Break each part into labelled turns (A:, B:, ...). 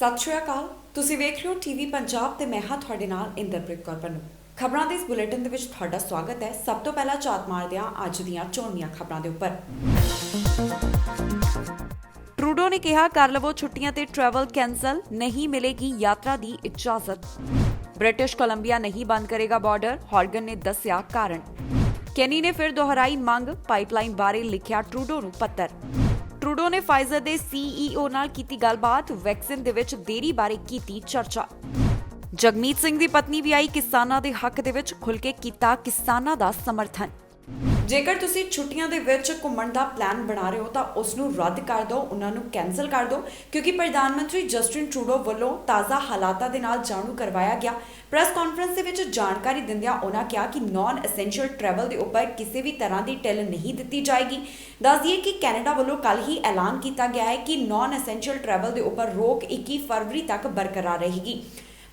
A: ਸਤਿ ਸ਼੍ਰੀ ਅਕਾਲ। ਤੁਸੀਂ ਵੇਖ ਰਹੇ ਹੋ ਟੀਵੀ ਪੰਜਾਬ ਤੇ ਮੈਂ ਹਾਂ ਤੁਹਾਡੇ ਨਾਲ ਇੰਦਰਪ੍ਰੀਤ ਕੌਰ ਪੰਨੂ। ਖਬਰਾਂ ਦੇ ਇਸ ਬੁਲੇਟਿਨ ਦੇ ਵਿੱਚ ਤੁਹਾਡਾ ਸਵਾਗਤ ਹੈ। ਸਭ ਤੋਂ ਪਹਿਲਾਂ ਝਾਤ ਮਾਰਦੇ ਹਾਂ ਅੱਜ ਦੀਆਂ ਚੋਣਵੀਆਂ ਖਬਰਾਂ ਦੇ ਉੱਪਰ। ਟਰੂਡੋ ਨੇ ਕਿਹਾ ਕਰ ਲਵੋ ਛੁੱਟੀਆਂ ਤੇ ਟਰੈਵਲ ਕੈਂਸਲ, ਨਹੀਂ ਮਿਲੇਗੀ ਯਾਤਰਾ ਦੀ ਇਜਾਜ਼ਤ। ਬ੍ਰਿਟਿਸ਼ ਕੋਲੰਬੀਆ ਨਹੀਂ ਬੰਦ ਕਰੇਗਾ ਬਾਰਡਰ, ਹੌਰਗਨ ਨੇ ਦੱਸਿਆ ਕਾਰਨ। ਕੈਨੀ ਨੇ ਫਿਰ ਦੁਹਰਾਈ ਮੰਗ, ਪਾਈਪਲਾਈਨ ਬਾਰੇ ਲਿਖਿਆ ਟਰੂਡੋ ਨੂੰ ਪੱਤਰ। ਟਰੂਡੋ ਨੇ ਫਾਈਜ਼ਰ ਦੇ CEO ਨਾਲ ਕੀਤੀ ਗੱਲਬਾਤ, ਵੈਕਸੀਨ ਦੇ ਵਿੱਚ ਦੇਰੀ ਬਾਰੇ ਕੀਤੀ ਚਰਚਾ। ਜਗਮੀਤ ਸਿੰਘ ਦੀ ਪਤਨੀ ਵੀ ਆਈ ਕਿਸਾਨਾਂ ਦੇ ਹੱਕ ਦੇ ਵਿੱਚ, ਖੁੱਲ੍ਹ ਕੇ ਕੀਤਾ ਕਿਸਾਨਾਂ ਦਾ ਸਮਰਥਨ। ਜੇਕਰ ਤੁਸੀਂ ਛੁੱਟੀਆਂ ਦੇ ਵਿੱਚ ਘੁੰਮਣ ਦਾ ਪਲਾਨ ਬਣਾ ਰਹੇ ਹੋ ਤਾਂ ਉਸ ਨੂੰ ਰੱਦ ਕਰ ਦਿਓ, ਉਹਨਾਂ ਨੂੰ ਕੈਂਸਲ ਕਰ ਦਿਓ, ਕਿਉਂਕਿ ਪ੍ਰਧਾਨ ਮੰਤਰੀ ਜਸਟਿਨ ਟਰੂਡੋ ਵੱਲੋਂ ਤਾਜ਼ਾ ਹਾਲਾਤਾਂ ਦੇ ਨਾਲ ਜਾਣੂ ਕਰਵਾਇਆ ਗਿਆ। ਪ੍ਰੈਸ ਕਾਨਫਰੰਸ ਦੇ ਵਿੱਚ ਜਾਣਕਾਰੀ ਦਿੰਦਿਆਂ ਉਹਨਾਂ ਕਿਹਾ ਕਿ ਨਾਨ ਐਸੈਂਸ਼ੀਅਲ ਟਰੈਵਲ ਦੇ ਉੱਪਰ ਕਿਸੇ ਵੀ ਤਰ੍ਹਾਂ ਦੀ ਢਿੱਲ ਨਹੀਂ ਦਿੱਤੀ ਜਾਏਗੀ। ਦੱਸ ਦਈਏ ਕਿ ਕੈਨੇਡਾ ਵੱਲੋਂ ਕੱਲ੍ਹ ਹੀ ਐਲਾਨ ਕੀਤਾ ਗਿਆ ਹੈ ਕਿ ਨਾਨ ਐਸੈਂਸ਼ੀਅਲ ਟਰੈਵਲ ਦੇ ਉੱਪਰ ਰੋਕ 21 ਫਰਵਰੀ ਤੱਕ ਬਰਕਰਾਰ ਰਹੇਗੀ।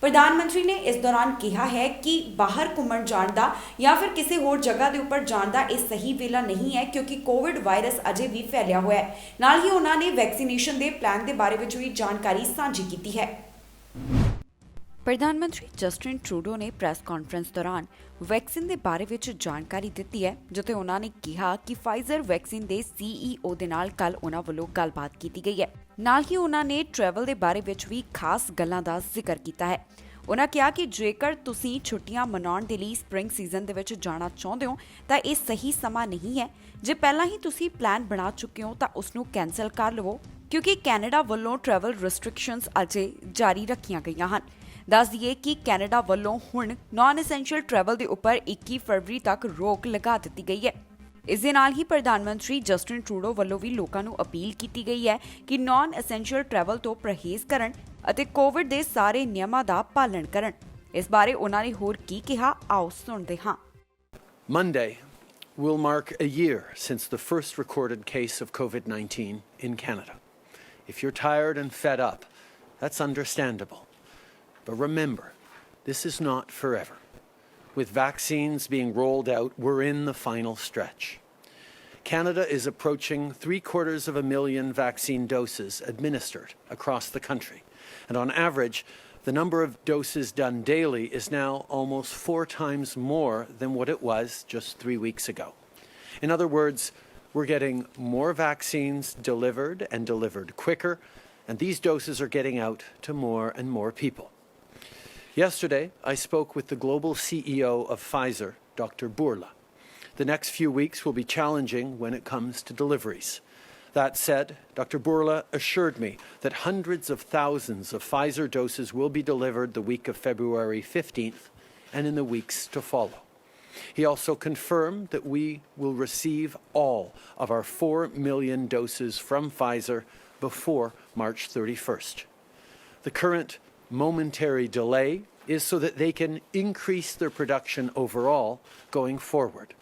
A: ਪ੍ਰਧਾਨ ਮੰਤਰੀ ਨੇ ਇਸ ਦੌਰਾਨ ਕਿਹਾ ਹੈ ਕਿ ਬਾਹਰ ਘੁੰਮਣ ਜਾਣ ਦਾ ਜਾਂ ਫਿਰ ਕਿਸੇ ਹੋਰ ਜਗ੍ਹਾ ਦੇ ਉੱਪਰ ਜਾਣ ਦਾ ਇਹ ਸਹੀ ਵੇਲਾ ਨਹੀਂ ਹੈ, ਕਿਉਂਕਿ ਕੋਵਿਡ ਵਾਇਰਸ ਅਜੇ ਵੀ ਫੈਲਿਆ ਹੋਇਆ ਹੈ। ਨਾਲ ਹੀ ਉਹਨਾਂ ਨੇ ਵੈਕਸੀਨੇਸ਼ਨ ਦੇ ਪਲਾਨ ਦੇ ਬਾਰੇ ਵਿੱਚ ਵੀ ਜਾਣਕਾਰੀ ਸਾਂਝੀ ਕੀਤੀ ਹੈ। ਪ੍ਰਧਾਨ ਮੰਤਰੀ ਜਸਟਿਨ ਟਰੂਡੋ ਨੇ ਪ੍ਰੈਸ ਕਾਨਫਰੰਸ ਦੌਰਾਨ ਵੈਕਸੀਨ ਦੇ ਬਾਰੇ ਵਿੱਚ ਜਾਣਕਾਰੀ ਦਿੱਤੀ ਹੈ, ਜਿੱਥੇ ਉਹਨਾਂ ਨੇ ਕਿਹਾ ਕਿ ਫਾਈਜ਼ਰ ਵੈਕਸੀਨ ਦੇ CEO ਦੇ ਨਾਲ ਕੱਲ੍ਹ ਉਹਨਾਂ ਵੱਲੋਂ ਗੱਲਬਾਤ ਕੀਤੀ ਗਈ ਹੈ। ਨਾਲ ਹੀ ਉਹਨਾਂ ਨੇ ਟਰੈਵਲ ਦੇ ਬਾਰੇ ਵਿੱਚ ਵੀ ਖਾਸ ਗੱਲਾਂ ਦਾ ਜ਼ਿਕਰ ਕੀਤਾ ਹੈ। ਉਹਨਾਂ ਕਿਹਾ ਕਿ ਜੇਕਰ ਤੁਸੀਂ ਛੁੱਟੀਆਂ ਮਨਾਉਣ ਦੇ ਲਈ ਸਪ੍ਰਿੰਗ ਸੀਜ਼ਨ ਦੇ ਵਿੱਚ ਜਾਣਾ ਚਾਹੁੰਦੇ ਹੋ ਤਾਂ ਇਹ ਸਹੀ ਸਮਾਂ ਨਹੀਂ ਹੈ। ਜੇ ਪਹਿਲਾਂ ਹੀ ਤੁਸੀਂ ਪਲਾਨ ਬਣਾ ਚੁੱਕੇ ਹੋ ਤਾਂ ਉਸ ਨੂੰ ਕੈਂਸਲ ਕਰ ਲਵੋ, ਕਿਉਂਕਿ ਕੈਨੇਡਾ ਵੱਲੋਂ ਟਰੈਵਲ ਰੈਸਟ੍ਰਿਕਸ਼ਨਸ ਅਜੇ ਜਾਰੀ ਰੱਖੀਆਂ ਗਈਆਂ ਹਨ। ਦੱਸ ਦਈਏ ਕਿ ਕੈਨੇਡਾ ਵੱਲੋਂ ਹੁਣ ਨਾਨ ਐਸੈਂਸ਼ੀਅਲ ਟਰੈਵਲ ਦੇ ਉੱਪਰ 21 ਫਰਵਰੀ ਤੱਕ ਰੋਕ ਲਗਾ ਦਿੱਤੀ ਗਈ ਹੈ। ਇਸ ਦੇ ਨਾਲ ਹੀ ਪ੍ਰਧਾਨ ਮੰਤਰੀ ਜਸਟਿਨ ਟਰੂਡੋ ਵੱਲੋਂ ਵੀ ਲੋਕਾਂ ਨੂੰ ਅਪੀਲ ਕੀਤੀ ਗਈ ਹੈ ਕਿ ਨਾਨ ਐਸੈਂਸ਼ੀਅਲ ਟਰੈਵਲ ਤੋਂ ਪਰਹੇਜ਼ ਕਰਨ ਅਤੇ ਕੋਵਿਡ ਦੇ ਸਾਰੇ ਨਿਯਮਾਂ ਦਾ ਪਾਲਣ ਕਰਨ। ਇਸ ਬਾਰੇ ਉਹਨਾਂ ਨੇ ਹੋਰ ਕੀ ਕਿਹਾ, ਆਓ ਸੁਣਦੇ ਹਾਂ।
B: Monday will mark a year since the first recorded case of COVID-19 in Canada. If you're tired and fed up, that's understandable. But remember, this is not forever. With vaccines being rolled out, we're in the final stretch. Canada is approaching 750,000 vaccine doses administered across the country. And on average, the number of doses done daily is now almost 4 times more than what it was just 3 weeks ago. In other words, we're getting more vaccines delivered and delivered quicker, and these doses are getting out to more and more people. Yesterday, I spoke with the global CEO of Pfizer, Dr. Bourla. The next few weeks will be challenging when it comes to deliveries. That said, Dr. Bourla assured me that hundreds of thousands of Pfizer doses will be delivered the week of February 15th and in the weeks to follow. He also confirmed that we will receive all of our 4 million doses from Pfizer before March 31st. The current momentary delay is so that they can increase their production overall going forward.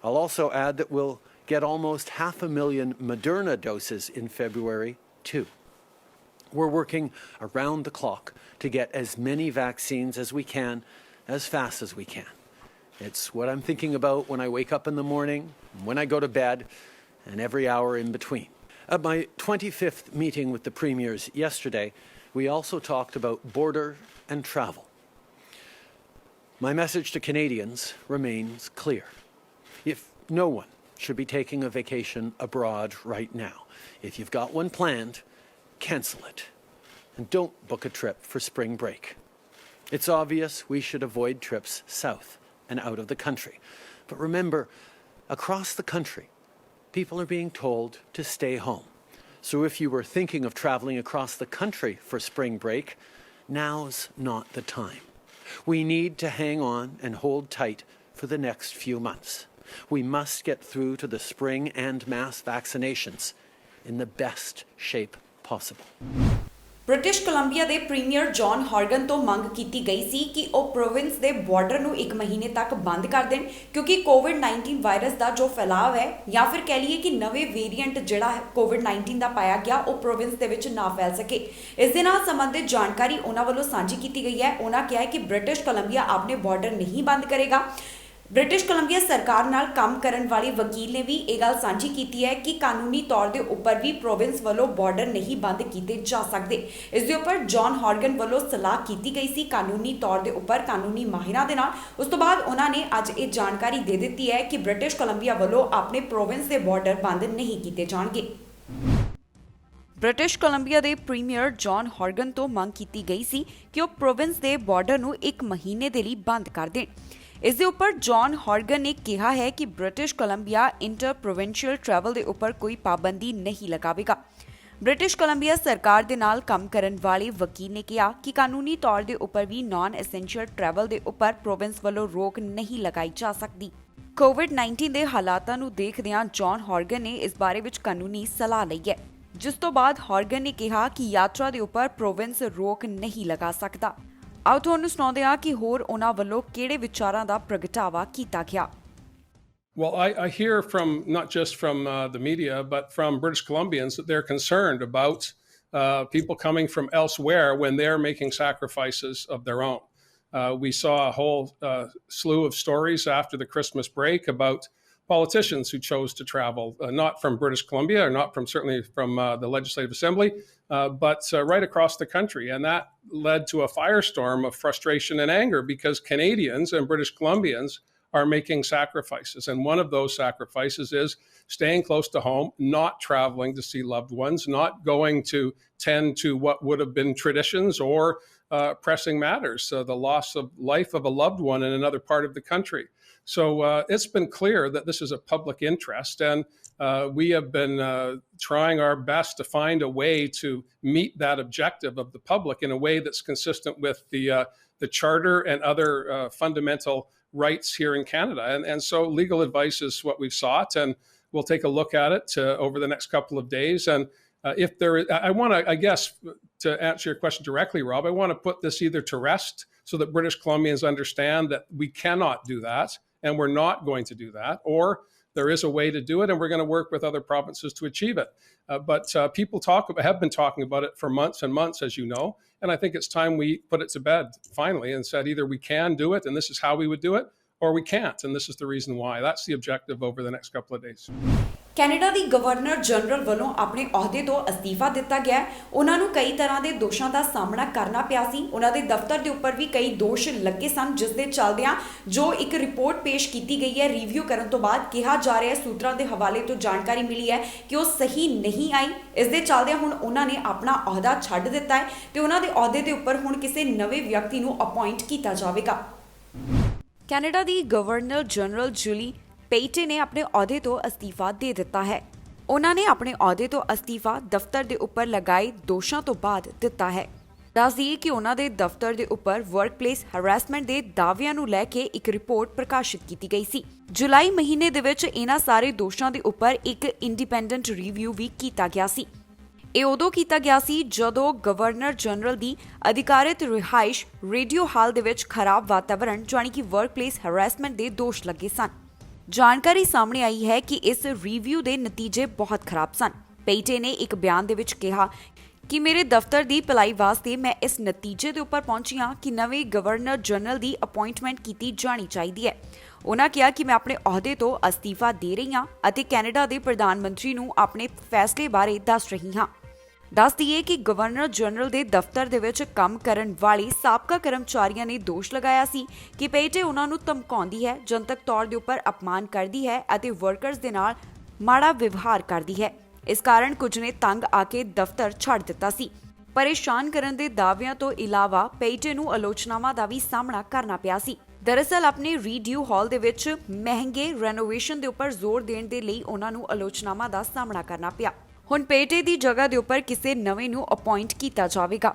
B: I'll also add that we'll get almost 500,000 Moderna doses in February too. We're working around the clock to get as many vaccines as we can, as fast as we can. It's what I'm thinking about when I wake up in the morning, when I go to bed, and every hour in between. At my 25th meeting with the premiers yesterday, we also talked about border and travel. My message to Canadians remains clear. If no one should be taking a vacation abroad right now. If you've got one planned, cancel it. And don't book a trip for spring break. It's obvious we should avoid trips south and out of the country. But remember, across the country, people are being told to stay home. So if you were thinking of traveling across the country for spring break, now's not the time. We need to hang on and hold tight for the next few months. We must get through to the spring and mass vaccinations in the best shape possible.
A: British Columbia ਦੇ premier John Horgan ਤੋਂ ਮੰਗ ਕੀਤੀ ਗਈ ਸੀ ਕਿ ਉਹ province ਦੇ border ਨੂੰ 1 ਮਹੀਨੇ ਤੱਕ ਬੰਦ ਕਰ ਦੇਣ, ਕਿਉਂਕਿ ਕੋਵਿਡ-19 ਵਾਇਰਸ ਦਾ ਜੋ ਫੈਲਾਅ ਹੈ ਜਾਂ ਫਿਰ ਕਹਿ ਲਈਏ ਕਿ ਨਵੇਂ ਵੇਰੀਐਂਟ ਜਿਹੜਾ ਕੋਵਿਡ-19 ਦਾ ਪਾਇਆ ਗਿਆ ਉਹ ਪ੍ਰੋਵਿੰਸ ਦੇ ਵਿੱਚ ਨਾ ਫੈਲ ਸਕੇ। ਇਸ ਦੇ ਨਾਲ ਸੰਬੰਧਿਤ ਜਾਣਕਾਰੀ ਉਹਨਾਂ ਵੱਲੋਂ ਸਾਂਝੀ ਕੀਤੀ ਗਈ ਹੈ। ਉਹਨਾਂ ਕਿਹਾ ਹੈ ਕਿ ਬ੍ਰਿਟਿਸ਼ ਕੋਲੰਬੀਆ ਆਪਣੇ ਬਾਰਡਰ ਨਹੀਂ ਬੰਦ ਕਰੇਗਾ। ਬ੍ਰਿਟਿਸ਼ ਕੋਲੰਬੀਆ ਸਰਕਾਰ ਨਾਲ ਕੰਮ ਕਰਨ ਵਾਲੇ ਵਕੀਲ ਨੇ ਵੀ ਇਹ ਗੱਲ ਸਾਂਝੀ ਕੀਤੀ ਹੈ ਕਿ ਕਾਨੂੰਨੀ ਤੌਰ ਦੇ ਉੱਪਰ ਵੀ ਪ੍ਰੋਵਿੰਸ ਵੱਲੋਂ ਬਾਰਡਰ ਨਹੀਂ ਬੰਦ ਕੀਤੇ ਜਾ ਸਕਦੇ। ਇਸ ਦੇ ਉੱਪਰ ਜੌਨ ਹੌਰਗਨ ਵੱਲੋਂ ਸਲਾਹ ਕੀਤੀ ਗਈ ਸੀ ਕਾਨੂੰਨੀ ਤੌਰ ਦੇ ਉੱਪਰ ਕਾਨੂੰਨੀ ਮਾਹਿਰਾਂ ਦੇ ਨਾਲ। ਉਸ ਤੋਂ ਬਾਅਦ ਉਹਨਾਂ ਨੇ ਅੱਜ ਇਹ ਜਾਣਕਾਰੀ ਦੇ ਦਿੱਤੀ ਹੈ ਕਿ ਬ੍ਰਿਟਿਸ਼ ਕੋਲੰਬੀਆ ਵੱਲੋਂ ਆਪਣੇ ਪ੍ਰੋਵਿੰਸ ਦੇ ਬਾਰਡਰ ਬੰਦ ਨਹੀਂ ਕੀਤੇ ਜਾਣਗੇ। ਬ੍ਰਿਟਿਸ਼ ਕੋਲੰਬੀਆ ਦੇ ਪ੍ਰੀਮੀਅਰ ਜੌਨ ਹੌਰਗਨ ਤੋਂ ਮੰਗ ਕੀਤੀ ਗਈ ਸੀ ਕਿ ਉਹ ਪ੍ਰੋਵਿੰਸ ਦੇ ਬਾਰਡਰ ਨੂੰ 1 ਮਹੀਨੇ ਦੇ ਲਈ ਬੰਦ ਕਰ ਦੇਣ। ਇਸ ਦੇ ਉੱਪਰ ਜੌਨ ਹੌਰਗਨ ਨੇ ਕਿਹਾ ਹੈ ਕਿ British Columbia inter provincial travel ਦੇ ਉੱਪਰ ਕੋਈ ਪਾਬੰਦੀ ਨਹੀਂ ਲਗਾਵੇਗਾ। ਬ੍ਰਿਟਿਸ਼ ਕੋਲੰਬੀਆ ਸਰਕਾਰ ਦੇ ਨਾਲ ਕੰਮ ਕਰਨ ਵਾਲੇ ਵਕੀਲ ਨੇ ਕਿਹਾ ਕਿ ਕਾਨੂੰਨੀ ਤੌਰ ਦੇ ਉੱਪਰ ਵੀ ਨਾਨ ਐਸੈਂਸ਼ੀਅਲ ਟਰੈਵਲ ਦੇ ਉੱਪਰ ਪ੍ਰੋਵਿੰਸ ਵੱਲੋਂ ਰੋਕ ਨਹੀਂ ਲਗਾਈ ਜਾ ਸਕਦੀ। ਕੋਵਿਡ-19 ਦੇ ਹਾਲਾਤਾਂ ਨੂੰ ਦੇਖਦਿਆਂ ਜੌਨ ਹੌਰਗਨ ਨੇ ਇਸ ਬਾਰੇ ਵਿੱਚ ਕਾਨੂੰਨੀ ਸਲਾਹ ਲਈ ਹੈ, ਜਿਸ ਤੋਂ ਬਾਅਦ ਹੌਰਗਨ ਨੇ ਕਿਹਾ ਕਿ ਯਾਤਰਾ ਦੇ ਉੱਪਰ ਪ੍ਰੋਵਿੰਸ ਰੋਕ ਨਹੀਂ ਲਗਾ ਸਕਦਾ। ਆਓ ਤੁਹਾਨੂੰ ਸੁਣਾਉਂਦੇ ਹਾਂ ਕਿ ਹੋਰ ਉਹਨਾਂ ਵੱਲੋਂ ਕਿਹੜੇ ਵਿਚਾਰਾਂ ਦਾ ਪ੍ਰਗਟਾਵਾ ਕੀਤਾ ਗਿਆ।
C: Well, I hear from not just from the media, but from British Columbians that they're concerned about people coming from elsewhere when they're making sacrifices of their own. We saw a whole slew of stories after the Christmas break about politicians who chose to travel, not from British Columbia or not from certainly from the Legislative Assembly, but right across the country. And that led to a firestorm of frustration and anger because Canadians and British Columbians are making sacrifices. And one of those sacrifices is staying close to home, not traveling to see loved ones, not going to tend to what would have been traditions or pressing matters, the loss of life of a loved one in another part of the country. So it's been clear that this is a public interest, and we have been trying our best to find a way to meet that objective of the public in a way that's consistent with the Charter and other fundamental rights here in Canada. And so legal advice is what we've sought, and we'll take a look at it over the next couple of days. And if there is, I want to, I guess, to answer your question directly, Rob, I want to put this either to rest so that British Columbians understand that we cannot do that, and we're not going to do that, or there is a way to do it, and we're going to work with other provinces to achieve it. But people have been talking about it for months and months, as you know, and I think it's time we put it to bed finally and said either we can do it, and this is how we would do it, or we can't, and this is the reason why. That's the objective over the next couple of days.
A: Canada the governor general ਵੱਲੋਂ ਆਪਣੇ ਅਹੁਦੇ ਤੋਂ ਅਸਤੀਫਾ ਦਿੱਤਾ ਗਿਆ। ਉਹਨਾਂ ਨੂੰ ਕਈ ਤਰ੍ਹਾਂ ਦੇ ਦੋਸ਼ਾਂ ਦਾ ਸਾਹਮਣਾ ਕਰਨਾ ਪਿਆ ਸੀ। ਉਹਨਾਂ ਦੇ ਦਫ਼ਤਰ ਦੇ ਉੱਪਰ ਵੀ ਕਈ ਦੋਸ਼ ਲੱਗੇ ਸਨ, ਜਿਸ ਦੇ ਚੱਲਦਿਆਂ ਜੋ ਇੱਕ ਰਿਪੋਰਟ ਪੇਸ਼ ਕੀਤੀ ਗਈ ਹੈ ਰਿਵਿਊ ਕਰਨ ਤੋਂ ਬਾਅਦ ਕਿਹਾ ਜਾ ਰਿਹਾ ਸੂਤਰਾਂ ਦੇ ਹਵਾਲੇ ਤੋਂ ਜਾਣਕਾਰੀ ਮਿਲੀ ਹੈ ਕਿ ਉਹ ਸਹੀ ਨਹੀਂ ਆਈ। ਇਸ ਦੇ ਚੱਲਦਿਆਂ ਹੁਣ ਉਹਨਾਂ ਨੇ ਆਪਣਾ ਅਹੁਦਾ ਛੱਡ ਦਿੱਤਾ ਹੈ ਤੇ ਉਹਨਾਂ ਦੇ ਅਹੁਦੇ ਦੇ ਉੱਪਰ ਹੁਣ ਕਿਸੇ ਨਵੇਂ ਵਿਅਕਤੀ ਨੂੰ ਅਪਾਇੰਟ ਕੀਤਾ ਜਾਵੇਗਾ। ਕੈਨੇਡਾ ਦੀ ਗਵਰਨਰ ਜਨਰਲ ਜੂਲੀ ਪੇਟੇ ਨੇ ਆਪਣੇ ਅਹੁਦੇ ਤੋਂ ਅਸਤੀਫਾ ਦੇ ਦਿੱਤਾ ਹੈ। ਉਹਨਾਂ ਨੇ ਆਪਣੇ ਅਹੁਦੇ ਤੋਂ ਅਸਤੀਫਾ ਦਫ਼ਤਰ ਦੇ ਉੱਪਰ ਲਗਾਏ ਦੋਸ਼ਾਂ ਤੋਂ ਬਾਅਦ ਦਿੱਤਾ ਹੈ। ਦੱਸ ਦਈਏ ਕਿ ਉਹਨਾਂ ਦੇ ਦਫ਼ਤਰ ਦੇ ਉੱਪਰ ਵਰਕਪਲੇਸ ਹਰਾਸਮੈਂਟ ਦੇ ਦਾਅਵਿਆਂ ਨੂੰ ਲੈ ਕੇ ਇੱਕ ਰਿਪੋਰਟ ਪ੍ਰਕਾਸ਼ਿਤ ਕੀਤੀ ਗਈ ਸੀ। ਜੁਲਾਈ ਮਹੀਨੇ ਦੇ ਵਿੱਚ ਇਹਨਾਂ ਸਾਰੇ ਦੋਸ਼ਾਂ ਦੇ ਉੱਪਰ ਇੱਕ ਇੰਡੀਪੈਂਡੈਂਟ ਰਿਵਿਊ ਵੀ ਕੀਤਾ ਗਿਆ ਸੀ। ਇਹ ਉਦੋਂ ਕੀਤਾ ਗਿਆ ਸੀ ਜਦੋਂ ਗਵਰਨਰ ਜਨਰਲ ਦੀ ਅਧਿਕਾਰਿਤ ਰਿਹਾਇਸ਼ ਰੇਡੀਓ ਹਾਲ ਦੇ ਵਿੱਚ ਖਰਾਬ ਵਾਤਾਵਰਣ ਜਾਣੀ ਕਿ ਵਰਕਪਲੇਸ ਹਰਾਸਮੈਂਟ ਦੇ ਦੋਸ਼ ਲੱਗੇ ਸਨ। ਜਾਣਕਾਰੀ ਸਾਹਮਣੇ ਆਈ ਹੈ ਕਿ ਇਸ ਰਿਵਿਊ ਦੇ ਨਤੀਜੇ ਬਹੁਤ ਖਰਾਬ ਸਨ। ਪੇਟੇ ਨੇ ਇੱਕ ਬਿਆਨ ਦੇ ਵਿੱਚ ਕਿਹਾ ਕਿ ਮੇਰੇ ਦਫ਼ਤਰ ਦੀ ਭਲਾਈ ਵਾਸਤੇ ਮੈਂ ਇਸ ਨਤੀਜੇ ਦੇ ਉੱਪਰ ਪਹੁੰਚੀ ਹਾਂ ਕਿ ਨਵੇਂ ਗਵਰਨਰ ਜਨਰਲ ਦੀ ਅਪਾਇੰਟਮੈਂਟ ਕੀਤੀ ਜਾਣੀ ਚਾਹੀਦੀ ਹੈ। ਉਹਨਾਂ ਕਿਹਾ ਕਿ ਮੈਂ ਆਪਣੇ ਅਹੁਦੇ ਤੋਂ ਅਸਤੀਫਾ ਦੇ ਰਹੀ ਹਾਂ ਅਤੇ ਕੈਨੇਡਾ ਦੇ ਪ੍ਰਧਾਨ ਮੰਤਰੀ ਨੂੰ ਆਪਣੇ ਫੈਸਲੇ ਬਾਰੇ ਦੱਸ ਰਹੀ ਹਾਂ। ਦੱਸ ਦਈਏ ਕਿ ਗਵਰਨਰ ਜਨਰਲ ਦੇ ਦਫ਼ਤਰ ਦੇ ਵਿੱਚ ਕੰਮ ਕਰਨ ਵਾਲੇ ਸਾਬਕਾ ਕਰਮਚਾਰੀਆਂ ਨੇ ਦੋਸ਼ ਲਗਾਇਆ ਸੀ ਕਿ ਪੇਟੇ ਉਹਨਾਂ ਨੂੰ ਧਮਕਾਉਂਦੀ ਹੈ, ਜਨਤਕ ਤੌਰ ਦੇ ਉੱਪਰ ਅਪਮਾਨ ਕਰਦੀ ਹੈ ਅਤੇ ਵਰਕਰਸ ਦੇ ਨਾਲ ਮਾੜਾ ਵਿਵਹਾਰ ਕਰਦੀ ਹੈ। ਇਸ ਕਾਰਨ ਕੁਝ ਨੇ ਤੰਗ ਆ ਕੇ ਦਫ਼ਤਰ ਛੱਡ ਦਿੱਤਾ ਸੀ। ਪਰੇਸ਼ਾਨ ਕਰਨ ਦੇ ਦਾਅਵਿਆਂ ਤੋਂ ਇਲਾਵਾ ਪੇਟੇ ਨੂੰ ਆਲੋਚਨਾਵਾਂ ਦਾ ਵੀ ਸਾਹਮਣਾ ਕਰਨਾ ਪਿਆ ਸੀ। ਦਰਅਸਲ ਆਪਣੇ ਰੀਡਿਊ ਹਾਲ ਦੇ ਵਿੱਚ ਮਹਿੰਗੇ ਰੈਨੋਵੇਸ਼ਨ ਦੇ ਉੱਪਰ ਜ਼ੋਰ ਦੇਣ ਦੇ ਲਈ ਉਹਨਾਂ ਨੂੰ ਆਲੋਚਨਾਵਾਂ ਦਾ ਸਾਹਮਣਾ ਕਰਨਾ ਪਿਆ। ਹੁਣ ਪੇਟੇ ਦੀ ਜਗ੍ਹਾ ਦੇ ਉੱਪਰ ਕਿਸੇ ਨਵੇਂ ਨੂੰ ਅਪਾਇੰਟ ਕੀਤਾ ਜਾਵੇਗਾ।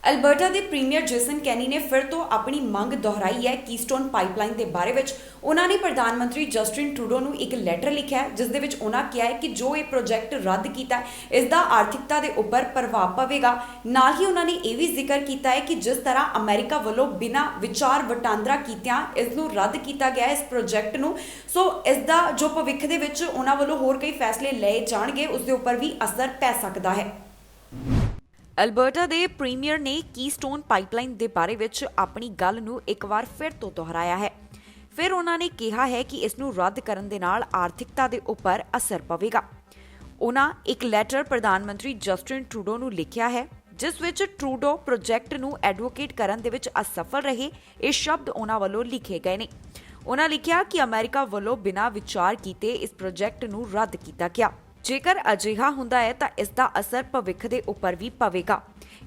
A: ਅਲਬਰਟਾ ਦੇ ਪ੍ਰੀਮੀਅਰ ਜੇਸਨ ਕੈਨੀ ਨੇ ਫਿਰ ਤੋਂ ਆਪਣੀ ਮੰਗ ਦੁਹਰਾਈ ਹੈ ਕੀਸਟੋਨ ਪਾਈਪਲਾਈਨ ਦੇ ਬਾਰੇ ਵਿੱਚ। ਉਹਨਾਂ ਨੇ ਪ੍ਰਧਾਨ ਮੰਤਰੀ ਜਸਟਿਨ ਟਰੂਡੋ ਨੂੰ ਇੱਕ ਲੈਟਰ ਲਿਖਿਆ ਹੈ ਜਿਸ ਦੇ ਵਿੱਚ ਉਹਨਾਂ ਕਿਹਾ ਹੈ ਕਿ ਜੋ ਇਹ ਪ੍ਰੋਜੈਕਟ ਰੱਦ ਕੀਤਾ ਇਸ ਦਾ ਆਰਥਿਕਤਾ ਦੇ ਉੱਪਰ ਪ੍ਰਭਾਵ ਪਵੇਗਾ। ਨਾਲ ਹੀ ਉਹਨਾਂ ਨੇ ਇਹ ਵੀ ਜ਼ਿਕਰ ਕੀਤਾ ਹੈ ਕਿ ਜਿਸ ਤਰ੍ਹਾਂ ਅਮਰੀਕਾ ਵੱਲੋਂ ਬਿਨਾਂ ਵਿਚਾਰ ਵਟਾਂਦਰਾ ਕੀਤਿਆਂ ਇਸ ਨੂੰ ਰੱਦ ਕੀਤਾ ਗਿਆ ਇਸ ਪ੍ਰੋਜੈਕਟ ਨੂੰ, ਸੋ ਇਸ ਦਾ ਜੋ ਭਵਿੱਖ ਦੇ ਵਿੱਚ ਉਹਨਾਂ ਵੱਲੋਂ ਹੋਰ ਕਈ ਫੈਸਲੇ ਲਏ ਜਾਣਗੇ ਉਸ ਦੇ ਉੱਪਰ ਵੀ ਅਸਰ ਪੈ ਸਕਦਾ ਹੈ। ਅਲਬਰਟਾ ਦੇ ਪ੍ਰੀਮੀਅਰ ਨੇ ਕੀਸਟੋਨ ਪਾਈਪਲਾਈਨ ਦੇ ਬਾਰੇ ਵਿੱਚ ਆਪਣੀ ਗੱਲ ਨੂੰ ਇੱਕ ਵਾਰ ਫਿਰ ਤੋਂ ਦੁਹਰਾਇਆ ਹੈ। ਫਿਰ ਉਹਨਾਂ ਨੇ ਕਿਹਾ ਹੈ ਕਿ ਇਸ ਨੂੰ ਰੱਦ ਕਰਨ ਦੇ ਨਾਲ ਆਰਥਿਕਤਾ ਦੇ ਉੱਪਰ ਅਸਰ ਪਵੇਗਾ। ਉਹਨਾਂ ਇੱਕ ਲੈਟਰ ਪ੍ਰਧਾਨ ਮੰਤਰੀ ਜਸਟਿਨ ਟਰੂਡੋ ਨੂੰ ਲਿਖਿਆ ਹੈ, ਜਿਸ ਵਿੱਚ ਟਰੂਡੋ ਪ੍ਰੋਜੈਕਟ ਨੂੰ ਐਡਵੋਕੇਟ ਕਰਨ ਦੇ ਵਿੱਚ ਅਸਫਲ ਰਹੇ। ਇਹ ਸ਼ਬਦ ਉਹਨਾਂ ਵੱਲੋਂ ਲਿਖੇ ਗਏ ਨੇ। ਉਹਨਾਂ ਲਿਖਿਆ ਕਿ ਅਮਰੀਕਾ ਵੱਲੋਂ ਬਿਨਾਂ ਵਿਚਾਰ ਕੀਤੇ ਇਸ ਪ੍ਰੋਜੈਕਟ ਨੂੰ ਰੱਦ ਕੀਤਾ ਗਿਆ। ਜੇਕਰ ਅਜਿਹਾ ਹੁੰਦਾ ਹੈ ਤਾਂ ਇਸ ਦਾ ਅਸਰ ਭਵਿੱਖ ਦੇ ਉੱਪਰ ਵੀ ਪਵੇਗਾ।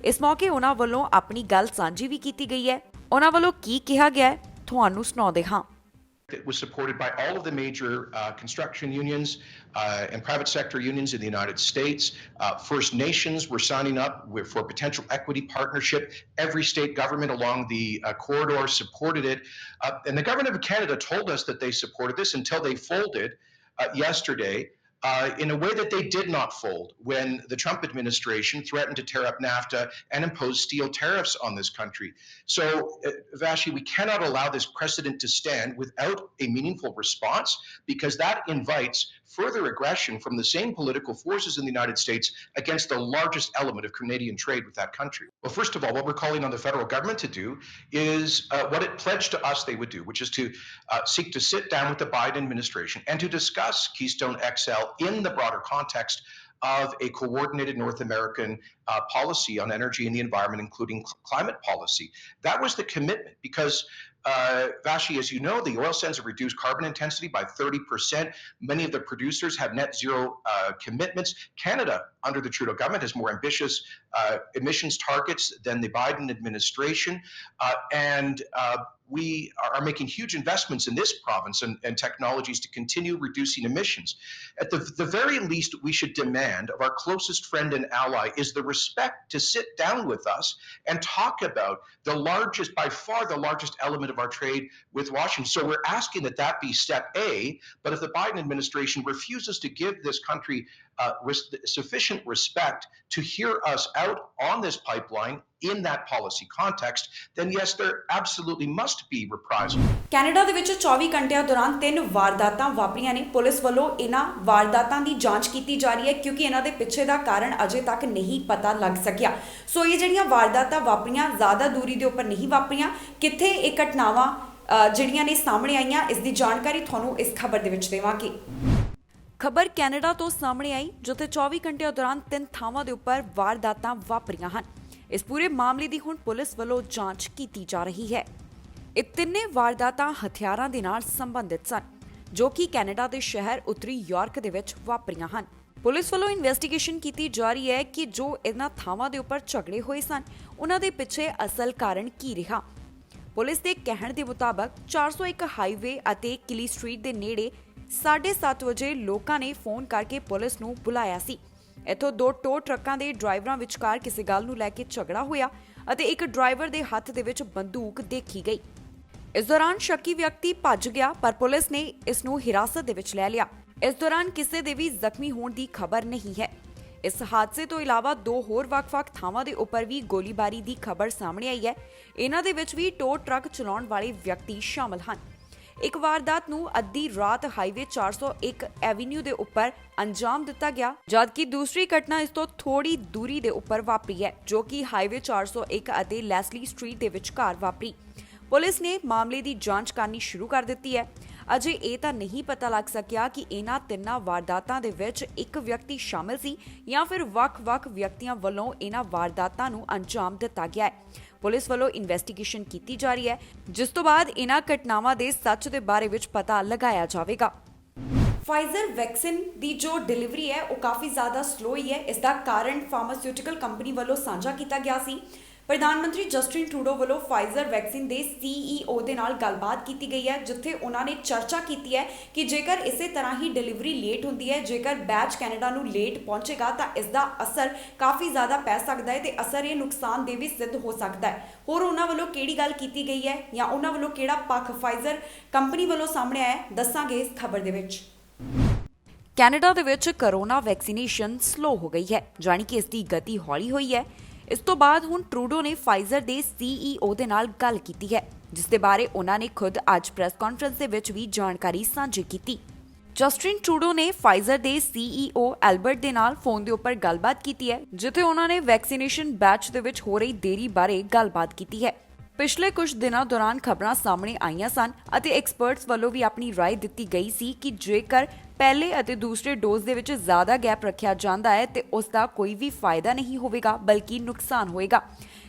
A: ਇਸ ਮੌਕੇ ਉਹਨਾਂ ਵੱਲੋਂ ਆਪਣੀ ਗੱਲ ਸਾਂਝੀ ਵੀ ਕੀਤੀ ਗਈ ਹੈ। ਉਹਨਾਂ ਵੱਲੋਂ ਕੀ ਕਿਹਾ ਗਿਆ ਹੈ, ਤੁਹਾਨੂੰ ਸੁਣਾਉਂਦੇ ਹਾਂ।
D: It was supported by all of the major construction unions and private sector unions in the United States. First Nations were signing up for potential equity partnership. Every state government along the corridor supported it. And the government of Canada told us that they supported this until they folded yesterday. In a way that they did not fold when the Trump administration threatened to tear up NAFTA and impose steel tariffs on this country. So, Vashi, we cannot allow this precedent to stand without a meaningful response, because that invites further aggression from the same political forces in the United States against the largest element of Canadian trade with that country. Well, first of all, what we're calling on the federal government to do is what it pledged to us they would do, which is to seek to sit down with the Biden administration and to discuss Keystone XL in the broader context of a coordinated North American policy on energy and the environment, including climate policy. That was the commitment, because Vashi, as you know, the oil sands have reduced carbon intensity by 30%. Many of the producers have net zero commitments. Canada, under the Trudeau government, has more ambitious emissions targets than the Biden administration. And we are making huge investments in this province and technologies to continue reducing emissions. At the very least, we should demand of our closest friend and ally is the respect to sit down with us and talk about the largest, by far the largest element of our trade with Washington. So we're asking that that be step A, but if the Biden administration refuses to give this country sufficient respect to hear us out on this pipeline in that policy context, then yes, there absolutely must be reprisal.
A: Canada ਦੇ ਵਿੱਚ 24 ਘੰਟਿਆਂ ਦੌਰਾਨ 3 ਵਾਰਦਾਤਾਂ ਵਾਪਰੀਆਂ ਨੇ। Police ਵੱਲੋਂ ਇਹਨਾਂ ਵਾਰਦਾਤਾਂ ਦੀ ਜਾਂਚ ਕੀਤੀ ਜਾ ਰਹੀ ਹੈ, ਕਿਉਂਕਿ ਇਹਨਾਂ ਦੇ ਪਿੱਛੇ ਦਾ ਕਾਰਨ ਅਜੇ ਤੱਕ ਨਹੀਂ ਪਤਾ ਲੱਗ ਸਕਿਆ। ਸੋ ਇਹ ਜਿਹੜੀਆਂ ਵਾਰਦਾਤਾਂ ਵਾਪਰੀਆਂ ਜ਼ਿਆਦਾ ਦੂਰੀ ਦੇ ਉੱਪਰ ਨਹੀਂ ਵਾਪਰੀਆਂ। ਕਿੱਥੇ ਇਹ ਘਟਨਾਵਾਂ ਜਿਹੜੀਆਂ ਨੇ ਸਾਹਮਣੇ ਆਈਆਂ, ਇਸ ਦੀ ਜਾਣਕਾਰੀ ਤੁਹਾਨੂੰ ਇਸ ਖਬਰ ਦੇ ਵਿੱਚ ਦੇਵਾਂਗੇ। ਖਬਰ ਕੈਨੇਡਾ ਤੋਂ ਸਾਹਮਣੇ ਆਈ, ਜਿੱਥੇ 24 ਘੰਟਿਆਂ ਦੌਰਾਨ 3 ਥਾਵਾਂ ਦੇ ਉੱਪਰ ਵਾਰਦਾਤਾਂ ਵਾਪਰੀਆਂ ਹਨ। ਇਸ ਪੂਰੇ ਮਾਮਲੇ ਦੀ ਹੁਣ ਪੁਲਿਸ ਵੱਲੋਂ ਜਾਂਚ ਕੀਤੀ ਜਾ ਰਹੀ ਹੈ। ਇਹ ਤਿੰਨੇ ਵਾਰਦਾਤਾਂ ਹਥਿਆਰਾਂ ਦੇ ਨਾਲ ਸੰਬੰਧਿਤ ਸਨ, ਜੋ ਕਿ ਕੈਨੇਡਾ ਦੇ ਸ਼ਹਿਰ ਉੱਤਰੀ ਯਾਰਕ ਦੇ ਵਿੱਚ ਵਾਪਰੀਆਂ ਹਨ। ਪੁਲਿਸ ਵੱਲੋਂ ਇਨਵੈਸਟੀਗੇਸ਼ਨ ਕੀਤੀ ਜਾ ਰਹੀ ਹੈ ਕਿ ਜੋ ਇਹਨਾਂ ਥਾਵਾਂ ਦੇ ਉੱਪਰ ਝਗੜੇ ਹੋਏ ਸਨ, ਉਹਨਾਂ ਦੇ ਪਿੱਛੇ ਅਸਲ ਕਾਰਨ ਕੀ ਰਿਹਾ। ਪੁਲਿਸ ਦੇ ਕਹਿਣ ਦੇ ਮੁਤਾਬਕ 401 ਹਾਈਵੇ ਅਤੇ ਕਿਲੀ ਸਟਰੀਟ ਦੇ ਨੇੜੇ 7:30 ਵਜੇ ਲੋਕਾਂ ਨੇ ਫੋਨ ਕਰਕੇ ਪੁਲਿਸ ਨੂੰ ਬੁਲਾਇਆ ਸੀ। ਇੱਥੋਂ 2 ਟੋ ਟਰੱਕਾਂ ਦੇ ਡਰਾਈਵਰਾਂ ਵਿਚਕਾਰ ਕਿਸੇ ਗੱਲ ਨੂੰ ਲੈ ਕੇ ਝਗੜਾ ਹੋਇਆ ਅਤੇ ਇੱਕ ਡਰਾਈਵਰ ਦੇ ਹੱਥ ਦੇ ਵਿੱਚ ਬੰਦੂਕ ਦੇਖੀ ਗਈ। ਇਸ ਦੌਰਾਨ ਸ਼ੱਕੀ ਵਿਅਕਤੀ ਭੱਜ ਗਿਆ, ਪਰ ਪੁਲਿਸ ਨੇ ਇਸ ਨੂੰ ਹਿਰਾਸਤ ਦੇ ਵਿੱਚ ਲੈ ਲਿਆ। ਇਸ ਦੌਰਾਨ ਕਿਸੇ ਦੇ ਵੀ ਜ਼ਖਮੀ ਹੋਣ ਦੀ ਖਬਰ ਨਹੀਂ ਹੈ। ਇਸ ਹਾਦਸੇ ਤੋਂ ਇਲਾਵਾ 2 ਹੋਰ ਵੱਖ-ਵੱਖ ਥਾਵਾਂ ਦੇ ਉੱਪਰ ਵੀ ਗੋਲੀਬਾਰੀ ਦੀ ਖਬਰ ਸਾਹਮਣੇ ਆਈ ਹੈ। ਇਹਨਾਂ ਦੇ ਵਿੱਚ ਵੀ ਟੋ ਟਰੱਕ ਚਲਾਉਣ ਵਾਲੇ ਵਿਅਕਤੀ ਸ਼ਾਮਲ ਹਨ। ਇੱਕ ਵਾਰਦਾਤ ਨੂੰ ਅੱਧੀ ਰਾਤ ਹਾਈਵੇ 401 ਐਵੀਨਿਊ ਦੇ ਉੱਪਰ ਅੰਜਾਮ ਦਿੱਤਾ ਗਿਆ, ਜਦਕਿ ਦੂਸਰੀ ਘਟਨਾ ਇਸ ਤੋਂ ਥੋੜੀ ਦੂਰੀ ਦੇ ਉੱਪਰ ਵਾਪਰੀ ਹੈ, ਜੋ ਕਿ ਹਾਈਵੇ 401 ਅਤੇ ਲੈਸਲੀ ਸਟਰੀਟ ਦੇ ਵਿਚਕਾਰ ਵਾਪਰੀ। ਪੁਲਿਸ ਨੇ ਮਾਮਲੇ ਦੀ ਜਾਂਚ ਕਰਨੀ ਸ਼ੁਰੂ ਕਰ ਦਿੱਤੀ ਹੈ। ਅਜੇ ਇਹ ਤਾਂ ਨਹੀਂ ਪਤਾ ਲੱਗ ਸਕਿਆ ਕਿ ਇਹਨਾਂ ਤਿੰਨਾਂ ਵਾਰਦਾਤਾਂ ਦੇ ਵਿੱਚ ਇੱਕ ਵਿਅਕਤੀ ਸ਼ਾਮਲ ਸੀ ਜਾਂ ਫਿਰ ਵੱਖ-ਵੱਖ ਵਿਅਕਤੀਆਂ ਵੱਲੋਂ ਇਹਨਾਂ ਵਾਰਦਾਤਾਂ ਨੂੰ ਅੰਜਾਮ ਦਿੱਤਾ ਗਿਆ ਹੈ। ਪੁਲਿਸ ਵੱਲੋਂ ਇਨਵੈਸਟੀਗੇਸ਼ਨ ਕੀਤੀ ਜਾ ਰਹੀ ਹੈ, ਜਿਸ ਤੋਂ ਬਾਅਦ ਇਹਨਾਂ ਘਟਨਾਵਾਂ ਦੇ ਸੱਚ ਦੇ ਬਾਰੇ ਵਿੱਚ ਪਤਾ ਲਗਾਇਆ ਜਾਵੇਗਾ। ਫਾਈਜ਼ਰ ਵੈਕਸੀਨ ਦੀ ਜੋ ਡਿਲੀਵਰੀ ਹੈ ਉਹ ਕਾਫੀ ਜ਼ਿਆਦਾ ਸਲੋ ਹੀ ਹੈ। ਇਸ ਦਾ ਕਾਰਨ ਫਾਰਮਾਸਿਊਟੀਕਲ ਕੰਪਨੀ ਵੱਲੋਂ ਸਾਂਝਾ ਕੀਤਾ ਗਿਆ ਸੀ। ਪ੍ਰਧਾਨ ਮੰਤਰੀ ਜਸਟਿਨ ਟਰੂਡੋ ਵੱਲੋਂ ਫਾਈਜ਼ਰ ਵੈਕਸੀਨ ਦੇ CEO ਦੇ ਨਾਲ ਗੱਲਬਾਤ ਕੀਤੀ ਗਈ ਹੈ, ਜਿੱਥੇ ਉਹਨਾਂ ਨੇ ਚਰਚਾ ਕੀਤੀ ਹੈ ਕਿ ਜੇਕਰ ਇਸੇ ਤਰ੍ਹਾਂ ਹੀ ਡਿਲੀਵਰੀ ਲੇਟ ਹੁੰਦੀ ਹੈ, ਜੇਕਰ ਬੈਚ ਕੈਨੇਡਾ ਨੂੰ ਲੇਟ ਪਹੁੰਚੇਗਾ ਤਾਂ ਇਸ ਦਾ ਅਸਰ ਕਾਫੀ ਜ਼ਿਆਦਾ ਪੈ ਸਕਦਾ ਹੈ ਤੇ ਅਸਰ ਇਹ ਨੁਕਸਾਨਦੇਹ ਵੀ ਸਿੱਧ ਹੋ ਸਕਦਾ ਹੈ। ਹੋਰ ਉਹਨਾਂ ਵੱਲੋਂ ਕਿਹੜੀ ਗੱਲ ਕੀਤੀ ਗਈ ਹੈ ਜਾਂ ਉਹਨਾਂ ਵੱਲੋਂ ਕਿਹੜਾ ਪੱਖ ਫਾਈਜ਼ਰ ਕੰਪਨੀ ਵੱਲੋਂ ਸਾਹਮਣੇ ਆਇਆ, ਦੱਸਾਂਗੇ ਇਸ ਖਬਰ ਦੇ ਵਿੱਚ। ਕੈਨੇਡਾ ਦੇ ਵਿੱਚ ਕਰੋਨਾ ਵੈਕਸੀਨੇਸ਼ਨ ਸਲੋ ਹੋ ਗਈ ਹੈ, ਜਾਣੀ ਕਿ ਇਸ ਦੀ ਗਤੀ ਹੌਲੀ ਹੋਈ ਹੈ। ਇਸ ਤੋਂ ਬਾਅਦ ਹੁਣ ਟਰੂਡੋ ਨੇ ਫਾਈਜ਼ਰ ਦੇ CEO ਦੇ ਨਾਲ ਗੱਲ ਕੀਤੀ ਹੈ, ਜਿਸ ਦੇ ਬਾਰੇ ਉਹਨਾਂ ਨੇ ਖੁਦ ਅੱਜ ਪ੍ਰੈਸ ਕਾਨਫਰੰਸ ਦੇ ਵਿੱਚ ਵੀ ਜਾਣਕਾਰੀ ਸਾਂਝੀ ਕੀਤੀ। ਜਸਟਿਨ ਟਰੂਡੋ ਨੇ ਫਾਈਜ਼ਰ ਦੇ CEO ਐਲਬਰਟ ਦੇ ਨਾਲ ਫੋਨ ਦੇ ਉੱਪਰ ਗੱਲਬਾਤ ਕੀਤੀ ਹੈ, ਜਿੱਥੇ ਉਹਨਾਂ ਨੇ ਵੈਕਸੀਨੇਸ਼ਨ ਬੈਚ ਦੇ ਵਿੱਚ ਹੋ ਰਹੀ ਦੇਰੀ ਬਾਰੇ ਗੱਲਬਾਤ ਕੀਤੀ ਹੈ। ਪਿਛਲੇ ਕੁਝ ਦਿਨਾਂ ਦੌਰਾਨ ਖਬਰਾਂ ਸਾਹਮਣੇ ਆਈਆਂ ਸਨ ਅਤੇ ਐਕਸਪਰਟਸ ਵੱਲੋਂ ਵੀ ਆਪਣੀ ਰਾਏ ਦਿੱਤੀ ਗਈ ਸੀ ਕਿ ਜੇਕਰ ਪਹਿਲੇ ਅਤੇ ਦੂਸਰੇ ਡੋਜ਼ ਦੇ ਵਿੱਚ ਜ਼ਿਆਦਾ ਗੈਪ ਰੱਖਿਆ ਜਾਂਦਾ ਹੈ ਤੇ ਉਸ ਦਾ ਕੋਈ ਵੀ ਫਾਇਦਾ ਨਹੀਂ ਹੋਵੇਗਾ ਬਲਕਿ ਨੁਕਸਾਨ ਹੋਵੇਗਾ।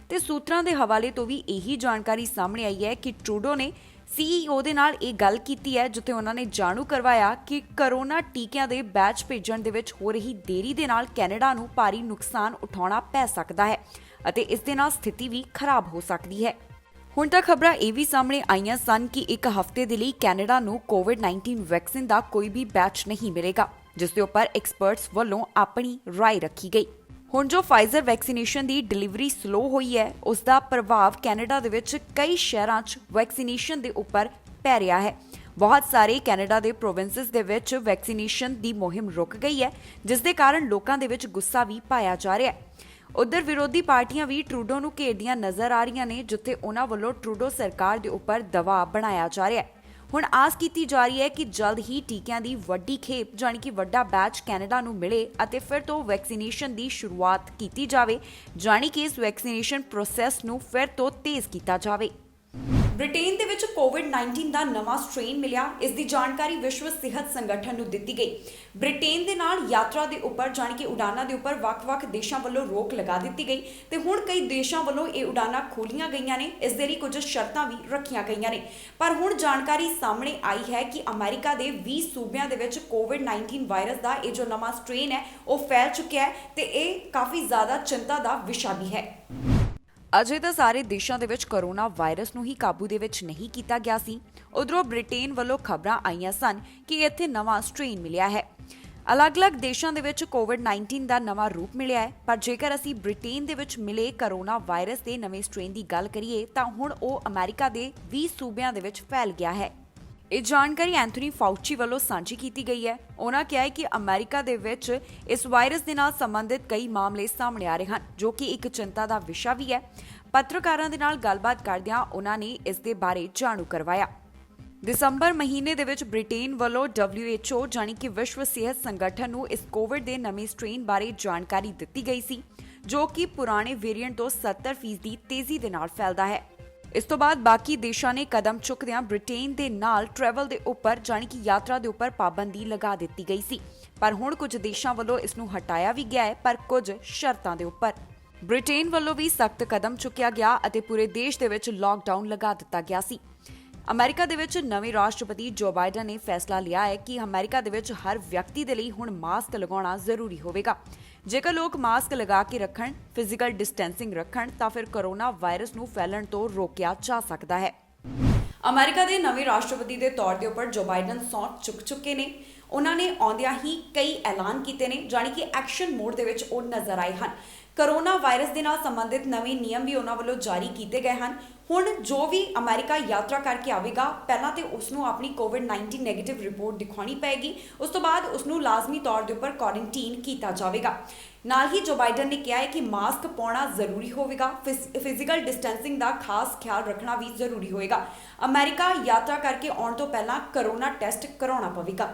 A: ਤੇ ਸੂਤਰਾਂ ਦੇ ਹਵਾਲੇ ਤੋਂ ਵੀ ਇਹੀ ਜਾਣਕਾਰੀ ਸਾਹਮਣੇ ਆਈ ਹੈ ਕਿ ਟਰੂਡੋ ਨੇ CEO ਦੇ ਨਾਲ ਇਹ ਗੱਲ ਕੀਤੀ ਹੈ, ਜਿੱਥੇ ਉਹਨਾਂ ਨੇ ਜਾਣੂ ਕਰਵਾਇਆ ਕਿ ਕਰੋਨਾ ਟੀਕਿਆਂ ਦੇ ਬੈਚ ਭੇਜਣ ਦੇ ਵਿੱਚ ਹੋ ਰਹੀ ਦੇਰੀ ਦੇ ਨਾਲ ਕੈਨੇਡਾ ਨੂੰ ਭਾਰੀ ਨੁਕਸਾਨ ਉਠਾਉਣਾ ਪੈ ਸਕਦਾ ਹੈ ਅਤੇ ਇਸ ਦੇ ਨਾਲ ਸਥਿਤੀ ਵੀ ਖਰਾਬ ਹੋ ਸਕਦੀ ਹੈ। ਹੁਣ ਤੱਕ ਖਬਰਾਂ ਇਹ ਵੀ ਸਾਹਮਣੇ ਆਈਆਂ ਸਨ ਕਿ ਇੱਕ ਹਫ਼ਤੇ ਦੇ ਲਈ ਕੈਨੇਡਾ ਨੂੰ ਕੋਵਿਡ-19 ਵੈਕਸੀਨ ਦਾ ਕੋਈ ਵੀ ਬੈਚ ਨਹੀਂ ਮਿਲੇਗਾ, ਜਿਸ ਦੇ ਉੱਪਰ ਐਕਸਪਰਟਸ ਵੱਲੋਂ ਆਪਣੀ ਰਾਏ ਰੱਖੀ ਗਈ। ਹੁਣ ਜੋ ਫਾਈਜ਼ਰ ਵੈਕਸੀਨੇਸ਼ਨ ਦੀ ਡਿਲੀਵਰੀ ਸਲੋ ਹੋਈ ਹੈ, ਉਸ ਦਾ ਪ੍ਰਭਾਵ ਕੈਨੇਡਾ ਦੇ ਵਿੱਚ ਕਈ ਸ਼ਹਿਰਾਂ 'ਚ ਵੈਕਸੀਨੇਸ਼ਨ ਦੇ ਉੱਪਰ ਪੈ ਰਿਹਾ ਹੈ। ਬਹੁਤ ਸਾਰੇ ਕੈਨੇਡਾ ਦੇ ਪ੍ਰੋਵਿੰਸਸ ਦੇ ਵਿੱਚ ਵੈਕਸੀਨੇਸ਼ਨ ਦੀ ਮੁਹਿੰਮ ਰੁਕ ਗਈ ਹੈ, ਜਿਸ ਦੇ ਕਾਰਨ ਲੋਕਾਂ ਦੇ ਵਿੱਚ ਗੁੱਸਾ ਵੀ ਪਾਇਆ ਜਾ ਰਿਹਾ ਹੈ। ਉਧਰ ਵਿਰੋਧੀ ਪਾਰਟੀਆਂ ਵੀ ਟਰੂਡੋ ਨੂੰ ਘੇਰਦੀਆਂ ਨਜ਼ਰ ਆ ਰਹੀਆਂ ਨੇ, ਜਿੱਥੇ ਉਹਨਾਂ ਵੱਲੋਂ ਟਰੂਡੋ ਸਰਕਾਰ ਦੇ ਉੱਪਰ ਦਬਾਅ ਬਣਾਇਆ ਜਾ ਰਿਹਾ ਹੈ। ਹੁਣ ਆਸ ਕੀਤੀ ਜਾ ਰਹੀ ਹੈ ਕਿ ਜਲਦ ਹੀ ਟੀਕਿਆਂ ਦੀ ਵੱਡੀ ਖੇਪ ਜਾਣੀ ਕਿ ਵੱਡਾ ਬੈਚ ਕੈਨੇਡਾ ਨੂੰ ਮਿਲੇ ਅਤੇ ਫਿਰ ਤੋਂ ਵੈਕਸੀਨੇਸ਼ਨ ਦੀ ਸ਼ੁਰੂਆਤ ਕੀਤੀ ਜਾਵੇ, ਜਾਣੀ ਕਿ ਇਸ ਵੈਕਸੀਨੇਸ਼ਨ ਪ੍ਰੋਸੈਸ ਨੂੰ ਫਿਰ ਤੋਂ ਤੇਜ਼ ਕੀਤਾ ਜਾਵੇ। ਬ੍ਰਿਟੇਨ ਦੇ ਵਿੱਚ ਕੋਵਿਡ-19 ਦਾ ਨਵਾਂ ਸਟ੍ਰੇਨ ਮਿਲਿਆ। ਇਸ ਦੀ ਜਾਣਕਾਰੀ ਵਿਸ਼ਵ ਸਿਹਤ ਸੰਗਠਨ ਨੂੰ ਦਿੱਤੀ ਗਈ। ਬ੍ਰਿਟੇਨ ਦੇ ਨਾਲ ਯਾਤਰਾ ਦੇ ਉੱਪਰ ਜਾਣੀ ਕਿ ਉਡਾਨਾਂ ਦੇ ਉੱਪਰ ਵੱਖ-ਵੱਖ ਦੇਸ਼ਾਂ ਵੱਲੋਂ ਰੋਕ ਲਗਾ ਦਿੱਤੀ ਗਈ ਤੇ ਹੁਣ ਕਈ ਦੇਸ਼ਾਂ ਵੱਲੋਂ ਇਹ ਉਡਾਨਾਂ ਖੋਲੀਆਂ ਗਈਆਂ ਨੇ। ਇਸ ਦੇ ਲਈ ਕੁਝ ਸ਼ਰਤਾਂ ਵੀ ਰੱਖੀਆਂ ਗਈਆਂ ਨੇ, ਪਰ ਹੁਣ ਜਾਣਕਾਰੀ ਸਾਹਮਣੇ ਆਈ ਹੈ ਕਿ ਅਮਰੀਕਾ ਦੇ 20 ਸੂਬਿਆਂ ਦੇ ਵਿੱਚ ਕੋਵਿਡ-19 ਵਾਇਰਸ ਦਾ ਇਹ ਜੋ ਨਵਾਂ ਸਟ੍ਰੇਨ ਹੈ ਉਹ ਫੈਲ ਚੁੱਕਿਆ ਹੈ ਤੇ ਇਹ ਕਾਫੀ ਜ਼ਿਆਦਾ ਚਿੰਤਾ ਦਾ ਵਿਸ਼ਾ ਵੀ ਹੈ। ਅਜੇ ਤਾਂ ਸਾਰੇ ਦੇਸ਼ਾਂ ਦੇ ਵਿੱਚ ਕਰੋਨਾ ਵਾਇਰਸ ਨੂੰ ਹੀ ਕਾਬੂ ਦੇ ਵਿੱਚ ਨਹੀਂ ਕੀਤਾ ਗਿਆ ਸੀ। ਉਧਰੋਂ ਬ੍ਰਿਟੇਨ ਵੱਲੋਂ ਖਬਰਾਂ ਆਈਆਂ ਸਨ ਕਿ ਇੱਥੇ ਨਵਾਂ ਸਟ੍ਰੇਨ ਮਿਲਿਆ ਹੈ। ਅਲੱਗ-ਅਲੱਗ ਦੇਸ਼ਾਂ ਦੇ ਵਿੱਚ ਕੋਵਿਡ-19 ਦਾ ਨਵਾਂ ਰੂਪ ਮਿਲਿਆ ਹੈ, ਪਰ ਜੇਕਰ ਅਸੀਂ ਬ੍ਰਿਟੇਨ ਦੇ ਵਿੱਚ ਮਿਲੇ ਕਰੋਨਾ ਵਾਇਰਸ ਦੇ ਨਵੇਂ ਸਟ੍ਰੇਨ ਦੀ ਗੱਲ ਕਰੀਏ ਤਾਂ ਹੁਣ ਉਹ ਅਮਰੀਕਾ ਦੇ 20 ਸੂਬਿਆਂ ਦੇ ਵਿੱਚ ਫੈਲ ਗਿਆ ਹੈ। ਇਹ ਜਾਣਕਾਰੀ ਐਂਥਨੀ ਫਾਊਚੀ ਵੱਲੋਂ ਸਾਂਝੀ ਕੀਤੀ ਗਈ ਹੈ। ਉਹਨਾਂ ਕਿਹਾ ਹੈ ਕਿ ਅਮਰੀਕਾ ਦੇ ਵਿੱਚ ਇਸ ਵਾਇਰਸ ਦੇ ਨਾਲ ਸੰਬੰਧਿਤ ਕਈ ਮਾਮਲੇ ਸਾਹਮਣੇ ਆ ਰਹੇ ਹਨ, ਜੋ ਕਿ ਇੱਕ ਚਿੰਤਾ ਦਾ ਵਿਸ਼ਾ ਵੀ ਹੈ। ਪੱਤਰਕਾਰਾਂ ਦੇ ਨਾਲ ਗੱਲਬਾਤ ਕਰਦਿਆਂ ਉਹਨਾਂ ਨੇ ਇਸ ਦੇ ਬਾਰੇ ਜਾਣੂ ਕਰਵਾਇਆ। ਦਸੰਬਰ ਮਹੀਨੇ ਦੇ ਵਿੱਚ ਬ੍ਰਿਟੇਨ ਵੱਲੋਂ WHO ਜਾਣੀ ਕਿ ਵਿਸ਼ਵ ਸਿਹਤ ਸੰਗਠਨ ਨੂੰ ਇਸ ਕੋਵਿਡ ਦੇ ਨਵੇਂ ਸਟ੍ਰੇਨ ਬਾਰੇ ਜਾਣਕਾਰੀ ਦਿੱਤੀ ਗਈ ਸੀ, ਜੋ ਕਿ ਪੁਰਾਣੇ ਵੇਰੀਐਂਟ ਤੋਂ 70% ਤੇਜ਼ੀ ਦੇ ਨਾਲ ਫੈਲਦਾ ਹੈ। ਇਸ ਤੋਂ ਬਾਅਦ ਬਾਕੀ ਦੇਸ਼ਾਂ ਨੇ ਕਦਮ ਚੁੱਕਦਿਆਂ ਬ੍ਰਿਟੇਨ ਦੇ ਨਾਲ ਟਰੈਵਲ ਦੇ ਉੱਪਰ ਜਾਣੀ ਕਿ ਯਾਤਰਾ ਦੇ ਉੱਪਰ ਪਾਬੰਦੀ ਲਗਾ ਦਿੱਤੀ ਗਈ ਸੀ, ਪਰ ਹੁਣ ਕੁਝ ਦੇਸ਼ਾਂ ਵੱਲੋਂ ਇਸ ਨੂੰ ਹਟਾਇਆ ਵੀ ਗਿਆ ਹੈ, ਪਰ ਕੁਝ ਸ਼ਰਤਾਂ ਦੇ ਉੱਪਰ। ਬ੍ਰਿਟੇਨ ਵੱਲੋਂ ਵੀ ਸਖਤ ਕਦਮ ਚੁੱਕਿਆ ਗਿਆ ਅਤੇ ਪੂਰੇ ਦੇਸ਼ ਦੇ ਵਿੱਚ ਲਾਕਡਾਊਨ ਲਗਾ ਦਿੱਤਾ ਗਿਆ ਸੀ। ਅਮਰੀਕਾ ਦੇ ਵਿੱਚ ਨਵੇਂ ਰਾਸ਼ਟਰਪਤੀ ਜੋ ਬਾਈਡਨ ਨੇ ਫੈਸਲਾ ਲਿਆ ਹੈ ਕਿ ਅਮਰੀਕਾ ਦੇ ਵਿੱਚ ਹਰ ਵਿਅਕਤੀ ਦੇ ਲਈ ਹੁਣ ਮਾਸਕ ਲਗਾਉਣਾ ਜ਼ਰੂਰੀ ਹੋਵੇਗਾ। ਜੇਕਰ ਲੋਕ ਮਾਸਕ ਲਗਾ ਕੇ ਰੱਖਣ, ਫਿਜ਼ੀਕਲ ਡਿਸਟੈਂਸਿੰਗ ਰੱਖਣ ਤਾਂ ਫਿਰ ਕਰੋਨਾ ਵਾਇਰਸ ਨੂੰ ਫੈਲਣ ਤੋਂ ਰੋਕਿਆ ਜਾ ਸਕਦਾ ਹੈ। ਅਮਰੀਕਾ ਦੇ ਨਵੇਂ ਰਾਸ਼ਟਰਪਤੀ ਦੇ ਤੌਰ ਦੇ ਉੱਪਰ ਜੋ ਬਾਈਡਨ ਸਹੁੰ ਚੁੱਕ ਚੁੱਕੇ ਨੇ। ਉਹਨਾਂ ਨੇ ਆਉਂਦਿਆਂ ਹੀ ਕਈ ਐਲਾਨ ਕੀਤੇ ਨੇ, ਜਾਣੀ ਕਿ ਐਕਸ਼ਨ ਮੋਡ ਦੇ ਵਿੱਚ ਉਹ ਨਜ਼ਰ ਆਏ ਹਨ। ਕਰੋਨਾ ਵਾਇਰਸ ਦੇ ਨਾਲ ਸੰਬੰਧਿਤ ਨਵੇਂ ਨਿਯਮ ਵੀ ਉਹਨਾਂ ਵੱਲੋਂ ਜਾਰੀ ਕੀਤੇ ਗਏ ਹਨ। ਹੁਣ ਜੋ ਵੀ ਅਮਰੀਕਾ ਯਾਤਰਾ ਕਰਕੇ ਆਵੇਗਾ, ਪਹਿਲਾਂ ਤੇ ਉਸ ਨੂੰ ਆਪਣੀ ਕੋਵਿਡ-19 ਨੈਗੇਟਿਵ ਰਿਪੋਰਟ ਦਿਖਾਉਣੀ ਪਏਗੀ। ਉਸ ਤੋਂ ਬਾਅਦ ਉਸ ਨੂੰ ਲਾਜ਼ਮੀ ਤੌਰ ਦੇ ਉੱਪਰ ਕੁਆਰੰਟਾਈਨ ਕੀਤਾ ਜਾਵੇਗਾ। ਨਾਲ ਹੀ ਜੋ ਬਾਈਡਨ ਨੇ ਕਿਹਾ ਹੈ ਕਿ ਮਾਸਕ ਪਾਉਣਾ ਜ਼ਰੂਰੀ ਹੋਵੇਗਾ, ਫਿਜ਼ੀਕਲ ਡਿਸਟੈਂਸਿੰਗ ਦਾ ਖਾਸ ਖਿਆਲ ਰੱਖਣਾ ਵੀ ਜ਼ਰੂਰੀ ਹੋਵੇਗਾ। ਅਮਰੀਕਾ ਯਾਤਰਾ ਕਰਕੇ ਆਉਣ ਤੋਂ ਪਹਿਲਾਂ ਕਰੋਨਾ ਟੈਸਟ ਕਰਾਉਣਾ ਪਵੇਗਾ।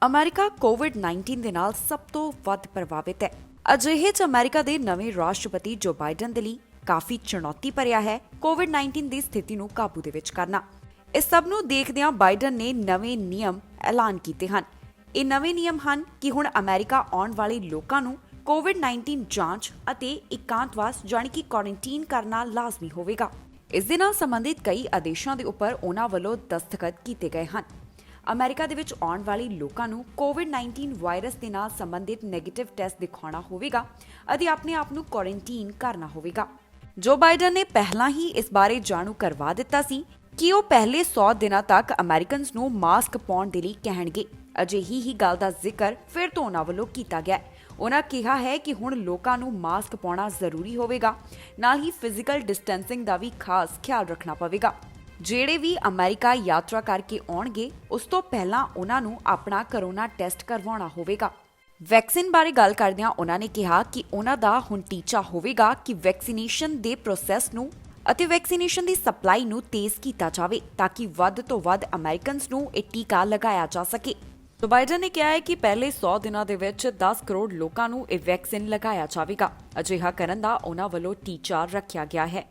A: ਅਮਰੀਕਾ ਕੋਵਿਡ-19 ਦੇ ਨਾਲ ਸਭ ਤੋਂ ਵੱਧ ਪ੍ਰਭਾਵਿਤ ਹੈ। ਅਜਿਹੇ 'ਚ ਅਮਰੀਕਾ ਦੇ ਨਵੇਂ ਰਾਸ਼ਟਰਪਤੀ ਜੋ ਬਾਈਡਨ ਦੇ ਲਈ ਕਾਫੀ ਚੁਣੌਤੀ ਭਰਿਆ ਹੈ ਕੋਵਿਡ-19 ਦੀ ਸਥਿਤੀ ਨੂੰ ਕਾਬੂ ਦੇ ਵਿੱਚ ਕਰਨਾ। ਇਸ ਸਭ ਨੂੰ ਦੇਖਦਿਆਂ ਬਾਈਡਨ ਨੇ ਨਵੇਂ ਨਿਯਮ ਐਲਾਨ ਕੀਤੇ ਹਨ। ਇਹ ਨਵੇਂ ਨਿਯਮ ਹਨ ਕਿ ਹੁਣ ਅਮਰੀਕਾ ਆਉਣ ਵਾਲੇ ਲੋਕਾਂ ਨੂੰ ਕੋਵਿਡ-19 ਜਾਂਚ ਅਤੇ ਇਕਾਂਤਵਾਸ ਜਾਣੀ ਕਿ ਕੁਆਰੰਟਾਈਨ ਕਰਨਾ ਲਾਜ਼ਮੀ ਹੋਵੇਗਾ। ਇਸ ਦੇ ਨਾਲ ਸੰਬੰਧਿਤ ਕਈ ਆਦੇਸ਼ਾਂ ਦੇ ਉੱਪਰ ਉਹਨਾਂ ਵੱਲੋਂ ਦਸਤਖਤ ਕੀਤੇ ਗਏ ਹਨ। ਅਮਰੀਕਾ ਦੇ ਵਿੱਚ ਆਉਣ ਵਾਲੇ ਲੋਕਾਂ ਨੂੰ ਕੋਵਿਡ-19 ਵਾਇਰਸ ਦੇ ਨਾਲ ਸੰਬੰਧਿਤ ਨੈਗੇਟਿਵ ਟੈਸਟ ਦਿਖਾਉਣਾ ਹੋਵੇਗਾ ਅਤੇ ਆਪਣੇ ਆਪ ਨੂੰ ਕੁਆਰੰਟਾਈਨ ਕਰਨਾ ਹੋਵੇਗਾ। ਜੋ ਬਾਈਡਨ ਨੇ ਪਹਿਲਾਂ ਹੀ ਇਸ ਬਾਰੇ ਜਾਣੂ ਕਰਵਾ ਦਿੱਤਾ ਸੀ ਕਿ ਉਹ ਪਹਿਲੇ 100 ਦਿਨਾਂ ਤੱਕ ਅਮਰੀਕਨਸ ਨੂੰ ਮਾਸਕ ਪਾਉਣ ਦੇ ਲਈ ਕਹਿਣਗੇ। ਅਜਿਹੀ ਹੀ ਗੱਲ ਦਾ ਜ਼ਿਕਰ ਫਿਰ ਤੋਂ ਉਹਨਾਂ ਵੱਲੋਂ ਕੀਤਾ ਗਿਆ। ਉਹਨਾਂ ਕਿਹਾ ਹੈ ਕਿ ਹੁਣ ਲੋਕਾਂ ਨੂੰ ਮਾਸਕ ਪਾਉਣਾ ਜ਼ਰੂਰੀ ਹੋਵੇਗਾ, ਨਾਲ ਹੀ ਫਿਜ਼ੀਕਲ ਡਿਸਟੈਂਸਿੰਗ ਦਾ ਵੀ ਖਾਸ ਖਿਆਲ ਰੱਖਣਾ ਪਵੇਗਾ। ਜਿਹੜੇ ਵੀ ਅਮਰੀਕਾ ਯਾਤਰਾ ਕਰਕੇ ਆਉਣਗੇ, ਉਸ ਤੋਂ ਪਹਿਲਾਂ ਉਹਨਾਂ ਨੂੰ ਆਪਣਾ ਕਰੋਨਾ ਟੈਸਟ ਕਰਵਾਉਣਾ ਹੋਵੇਗਾ। ਵੈਕਸੀਨ ਬਾਰੇ ਗੱਲ ਕਰਦਿਆਂ ਉਹਨਾਂ ਨੇ ਕਿਹਾ ਕਿ ਉਹਨਾਂ ਦਾ ਹੁਣ ਟੀਚਾ ਹੋਵੇਗਾ ਕਿ ਵੈਕਸੀਨੇਸ਼ਨ ਦੇ ਪ੍ਰੋਸੈਸ ਨੂੰ ਅਤੇ ਵੈਕਸੀਨੇਸ਼ਨ ਦੀ ਸਪਲਾਈ ਨੂੰ ਤੇਜ਼ ਕੀਤਾ ਜਾਵੇ ਤਾਂ ਕਿ ਵੱਧ ਤੋਂ ਵੱਧ ਅਮਰੀਕਨਸ ਨੂੰ ਇਹ ਟੀਕਾ ਲਗਾਇਆ ਜਾ ਸਕੇ। ਜੋ ਬਾਈਡਨ ਨੇ ਕਿਹਾ ਹੈ ਕਿ ਪਹਿਲੇ 100 ਦਿਨਾਂ ਦੇ ਵਿੱਚ 10 ਕਰੋੜ ਲੋਕਾਂ ਨੂੰ ਇਹ ਵੈਕਸੀਨ ਲਗਾਇਆ ਜਾਵੇਗਾ। ਅਜਿਹਾ ਕਰਨ ਦਾ ਉਹਨਾਂ ਵੱਲੋਂ ਟੀਚਾ ਰੱਖਿਆ ਗਿਆ ਹੈ।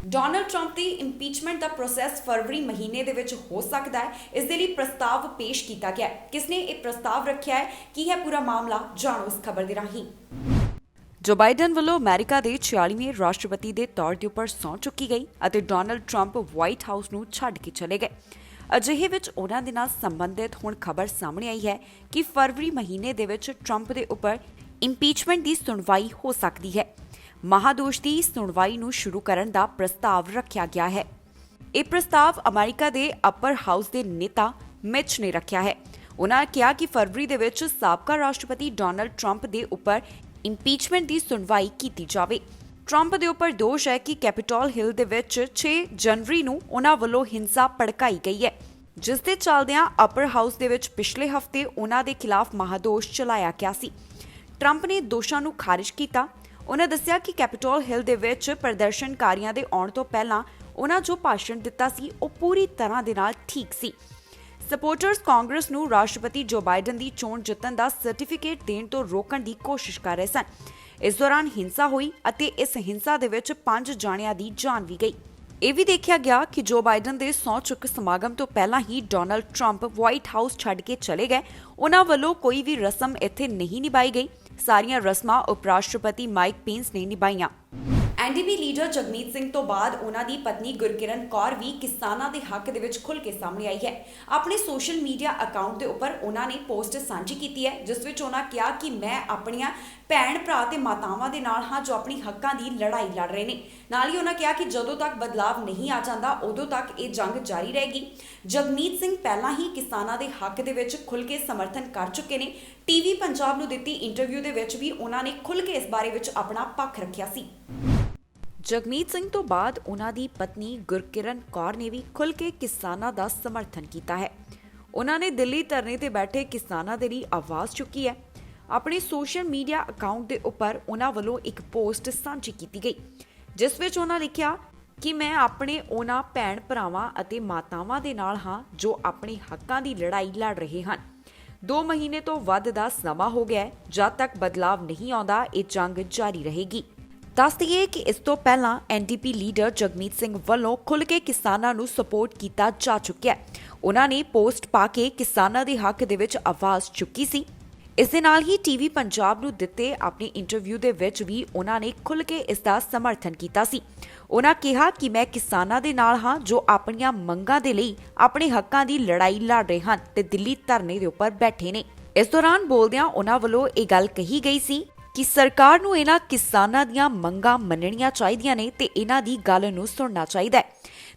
A: ਡੋਨਲਡ ਟਰੰਪ ਦੀ ਇੰਪੀਚਮੈਂਟ ਦਾ ਪ੍ਰੋਸੈਸ ਫਰਵਰੀ ਮਹੀਨੇ ਦੇ ਵਿੱਚ ਹੋ ਸਕਦਾ ਹੈ। ਇਸ ਦੇ ਲਈ ਪ੍ਰਸਤਾਵ ਪੇਸ਼ ਕੀਤਾ ਗਿਆ ਹੈ। ਕਿਸਨੇ ਇਹ ਪ੍ਰਸਤਾਵ ਰੱਖਿਆ ਹੈ, ਕੀ ਹੈ ਪੂਰਾ ਮਾਮਲਾ, ਜਾਣੋ ਇਸ ਖਬਰ ਦੇ ਰਾਹੀਂ। ਜੋ ਬਾਈਡਨ ਵੱਲੋਂ ਅਮਰੀਕਾ ਦੇ 46ਵੇਂ ਰਾਸ਼ਟਰਪਤੀ ਦੇ ਤੌਰ ਦੇ ਉੱਪਰ ਸਹੁੰ ਚੁੱਕੀ ਗਈ ਅਤੇ ਡੋਨਲਡ ਟਰੰਪ ਵਾਈਟ ਹਾਊਸ ਨੂੰ ਛੱਡ ਕੇ ਚਲੇ ਗਏ। ਅਜਿਹੇ ਵਿੱਚ ਉਹਨਾਂ ਦੇ ਨਾਲ ਸੰਬੰਧਿਤ ਹੁਣ ਖਬਰ ਸਾਹਮਣੇ ਆਈ ਹੈ ਕਿ ਫਰਵਰੀ ਮਹੀਨੇ ਦੇ ਵਿੱਚ ਟਰੰਪ ਦੇ ਉੱਪਰ ਇੰਪੀਚਮੈਂਟ ਦੀ ਸੁਣਵਾਈ ਹੋ ਸਕਦੀ ਹੈ। ਮਹਾਦੋਸ਼ ਦੀ ਸੁਣਵਾਈ ਨੂੰ ਸ਼ੁਰੂ ਕਰਨ ਦਾ ਪ੍ਰਸਤਾਵ ਰੱਖਿਆ ਗਿਆ ਹੈ। ਇਹ ਪ੍ਰਸਤਾਵ ਅਮਰੀਕਾ ਦੇ ਅਪਰ ਹਾਊਸ ਦੇ ਨੇਤਾ ਮਿਚ ਨੇ ਰੱਖਿਆ ਹੈ। ਉਹਨਾਂ ਕਿਹਾ ਕਿ ਫਰਵਰੀ ਦੇ ਵਿੱਚ ਸਾਬਕਾ ਰਾਸ਼ਟਰਪਤੀ ਡੋਨਲਡ ਟਰੰਪ ਦੇ ਉੱਪਰ ਇੰਪੀਚਮੈਂਟ ਦੀ ਸੁਣਵਾਈ ਕੀਤੀ ਜਾਵੇ। ਟਰੰਪ ਦੇ ਉੱਪਰ ਦੋਸ਼ ਹੈ ਕਿ ਕੈਪੀਟਲ ਹਿੱਲ ਦੇ ਵਿੱਚ 6 ਜਨਵਰੀ ਨੂੰ ਉਹਨਾਂ ਵੱਲੋਂ ਹਿੰਸਾ ਭੜਕਾਈ ਗਈ ਹੈ, ਜਿਸ ਦੇ ਚੱਲਦਿਆਂ ਅਪਰ ਹਾਊਸ ਦੇ ਵਿੱਚ ਪਿਛਲੇ ਹਫ਼ਤੇ ਉਹਨਾਂ ਦੇ ਖਿਲਾਫ ਮਹਾਦੋਸ਼ ਚਲਾਇਆ ਗਿਆ ਸੀ। ਟਰੰਪ ਨੇ ਦੋਸ਼ਾਂ ਨੂੰ ਖਾਰਿਜ ਕੀਤਾ। ਉਹਨਾਂ ਦੱਸਿਆ ਕਿ ਕੈਪੀਟਲ ਹਿੱਲ ਦੇ ਵਿੱਚ ਪ੍ਰਦਰਸ਼ਨਕਾਰੀਆਂ ਦੇ ਆਉਣ ਤੋਂ ਪਹਿਲਾਂ ਉਹਨਾਂ ਜੋ ਭਾਸ਼ਣ ਦਿੱਤਾ ਸੀ ਉਹ ਪੂਰੀ ਤਰ੍ਹਾਂ ਦੇ ਨਾਲ ਠੀਕ ਸੀ। ਸਪੋਰਟਰਸ ਕਾਂਗਰਸ ਨੂੰ ਰਾਸ਼ਟਰਪਤੀ ਜੋ ਬਾਈਡਨ ਦੀ ਚੋਣ ਜਿੱਤਣ ਦਾ ਸਰਟੀਫਿਕੇਟ ਦੇਣ ਤੋਂ ਰੋਕਣ ਦੀ ਕੋਸ਼ਿਸ਼ ਕਰ ਰਹੇ ਸਨ। ਇਸ ਦੌਰਾਨ ਹਿੰਸਾ ਹੋਈ ਅਤੇ ਇਸ ਹਿੰਸਾ ਦੇ ਵਿੱਚ 5 ਜਾਣਿਆਂ ਦੀ ਜਾਨ ਵੀ ਗਈ। ਇਹ ਵੀ ਦੇਖਿਆ ਗਿਆ ਕਿ ਜੋ ਬਾਈਡਨ ਦੇ ਸਹੁੰ ਚੁੱਕ ਸਮਾਗਮ ਤੋਂ ਪਹਿਲਾਂ ਹੀ ਡੋਨਲਡ ਟਰੰਪ ਵਾਈਟ ਹਾਊਸ ਛੱਡ ਕੇ ਚਲੇ ਗਏ। ਉਹਨਾਂ ਵੱਲੋਂ ਕੋਈ ਵੀ ਰਸਮ ਇੱਥੇ ਨਹੀਂ ਨਿਭਾਈ ਗਈ। ਸਾਰੀਆਂ ਰਸਮਾਂ ਉਪ ਰਾਸ਼ਟਰਪਤੀ ਮਾਈਕ ਪੈਂਸ ਨੇ ਨਿਭਾਈਆਂ। ਐਨਡੀਪੀ ਲੀਡਰ ਜਗਮੀਤ ਸਿੰਘ ਤੋਂ ਬਾਅਦ ਉਹਨਾਂ ਦੀ ਪਤਨੀ ਗੁਰਕਿਰਨ ਕੌਰ ਵੀ ਕਿਸਾਨਾਂ ਦੇ ਹੱਕ ਦੇ ਵਿੱਚ ਖੁੱਲ੍ਹ ਕੇ ਸਾਹਮਣੇ ਆਈ ਹੈ। ਆਪਣੇ ਸੋਸ਼ਲ ਮੀਡੀਆ ਅਕਾਊਂਟ ਦੇ ਉੱਪਰ ਉਹਨਾਂ ਨੇ ਪੋਸਟ ਸਾਂਝੀ ਕੀਤੀ ਹੈ, ਜਿਸ ਵਿੱਚ ਉਹਨਾਂ ਕਿਹਾ ਕਿ ਮੈਂ ਆਪਣੀਆਂ ਭੈਣ ਭਰਾ ਤੇ ਮਾਤਾਵਾਂ ਦੇ ਨਾਲ ਹਾਂ ਜੋ ਆਪਣੀ ਹੱਕਾਂ ਦੀ ਲੜਾਈ ਲੜ ਰਹੇ ਨੇ। ਨਾਲ ਹੀ ਉਹਨਾਂ ਕਿਹਾ ਕਿ ਜਦੋਂ ਤੱਕ ਬਦਲਾਵ ਨਹੀਂ ਆ ਜਾਂਦਾ ਉਦੋਂ ਤੱਕ ਇਹ ਜੰਗ ਜਾਰੀ ਰਹੇਗੀ। ਜਗਮੀਤ ਸਿੰਘ ਪਹਿਲਾਂ ਹੀ ਕਿਸਾਨਾਂ ਦੇ ਹੱਕ ਦੇ ਵਿੱਚ ਖੁੱਲ੍ਹ ਕੇ ਸਮਰਥਨ ਕਰ ਚੁੱਕੇ ਨੇ। ਟੀਵੀ ਪੰਜਾਬ ਨੂੰ ਦਿੱਤੀ ਇੰਟਰਵਿਊ ਦੇ ਵਿੱਚ ਵੀ ਉਹਨਾਂ ਨੇ ਖੁੱਲ੍ਹ ਕੇ ਇਸ ਬਾਰੇ ਵਿੱਚ ਆਪਣਾ ਪੱਖ ਰੱਖਿਆ ਸੀ। ਜਗਮੀਤ ਸਿੰਘ ਤੋਂ ਬਾਅਦ ਉਹਨਾਂ ਦੀ ਪਤਨੀ ਗੁਰਕਿਰਨ ਕੌਰ ਨੇ ਵੀ ਖੁੱਲ੍ਹ ਕੇ ਕਿਸਾਨਾਂ ਦਾ ਸਮਰਥਨ ਕੀਤਾ ਹੈ। ਉਹਨਾਂ ਨੇ ਦਿੱਲੀ ਧਰਨੇ ਤੇ ਬੈਠੇ ਕਿਸਾਨਾਂ ਦੇ ਲਈ ਆਵਾਜ਼ ਚੁੱਕੀ ਹੈ। ਆਪਣੇ ਸੋਸ਼ਲ ਮੀਡੀਆ ਅਕਾਊਂਟ ਦੇ ਉੱਪਰ ਉਹਨਾਂ ਵੱਲੋਂ ਇੱਕ ਪੋਸਟ ਸਾਂਝੀ ਕੀਤੀ ਗਈ, ਜਿਸ ਵਿੱਚ ਉਹਨਾਂ ਲਿਖਿਆ ਕਿ ਮੈਂ ਆਪਣੇ ਉਹਨਾਂ ਭੈਣ ਭਰਾਵਾਂ ਅਤੇ ਮਾਤਾਵਾਂ ਦੇ ਨਾਲ ਹਾਂ ਜੋ ਆਪਣੇ ਹੱਕਾਂ ਦੀ ਲੜਾਈ ਲੜ ਰਹੇ ਹਨ। 2 ਮਹੀਨੇ ਤੋਂ ਵੱਧ ਦਾ ਸਮਾਂ ਹੋ ਗਿਆ ਹੈ। ਜਦ ਤੱਕ ਬਦਲਾਵ ਨਹੀਂ ਆਉਂਦਾ ਇਹ ਜੰਗ ਜਾਰੀ ਰਹੇਗੀ। ਦੱਸ ਦਈਏ ਕਿ ਇਸ ਤੋਂ ਪਹਿਲਾਂ ਐਨਡੀਪੀ ਲੀਡਰ ਜਗਮੀਤ ਸਿੰਘ ਵੱਲੋਂ ਖੁੱਲ੍ਹ ਕੇ ਕਿਸਾਨਾਂ ਨੂੰ ਸਪੋਰਟ ਕੀਤਾ ਜਾ ਚੁੱਕਿਆ ਹੈ। ਉਹਨਾਂ ਨੇ ਪੋਸਟ ਪਾ ਕੇ ਕਿਸਾਨਾਂ ਦੇ ਹੱਕ ਦੇ ਵਿੱਚ ਆਵਾਜ਼ ਚੁੱਕੀ ਸੀ। ਇਸ ਦੇ ਨਾਲ ਹੀ ਟੀਵੀ ਪੰਜਾਬ ਨੂੰ ਦਿੱਤੇ ਆਪਣੀ ਇੰਟਰਵਿਊ ਦੇ ਵਿੱਚ ਵੀ ਉਹਨਾਂ ਨੇ ਖੁੱਲ੍ਹ ਕੇ ਇਸ ਦਾ ਸਮਰਥਨ ਕੀਤਾ ਸੀ। ਉਹਨਾਂ ਕਿਹਾ ਕਿ ਮੈਂ ਕਿਸਾਨਾਂ ਦੇ ਨਾਲ ਹਾਂ ਜੋ ਆਪਣੀਆਂ ਮੰਗਾਂ ਦੇ ਲਈ ਆਪਣੇ ਹੱਕਾਂ ਦੀ ਲੜਾਈ ਲੜ ਰਹੇ ਹਨ ਤੇ ਦਿੱਲੀ ਧਰਨੇ ਦੇ ਉੱਪਰ ਬੈਠੇ ਨੇ। ਇਸ ਦੌਰਾਨ ਬੋਲਦਿਆਂ ਉਹਨਾਂ ਵੱਲੋਂ ਇਹ ਗੱਲ ਕਹੀ ਗਈ ਸੀ ਕਿ ਸਰਕਾਰ ਨੂੰ ਇਹਨਾਂ ਕਿਸਾਨਾਂ ਦੀਆਂ ਮੰਗਾਂ ਮੰਨਣੀਆਂ ਚਾਹੀਦੀਆਂ ਨੇ ਤੇ ਇਹਨਾਂ ਦੀ ਗੱਲ ਨੂੰ ਸੁਣਨਾ ਚਾਹੀਦਾ ਹੈ।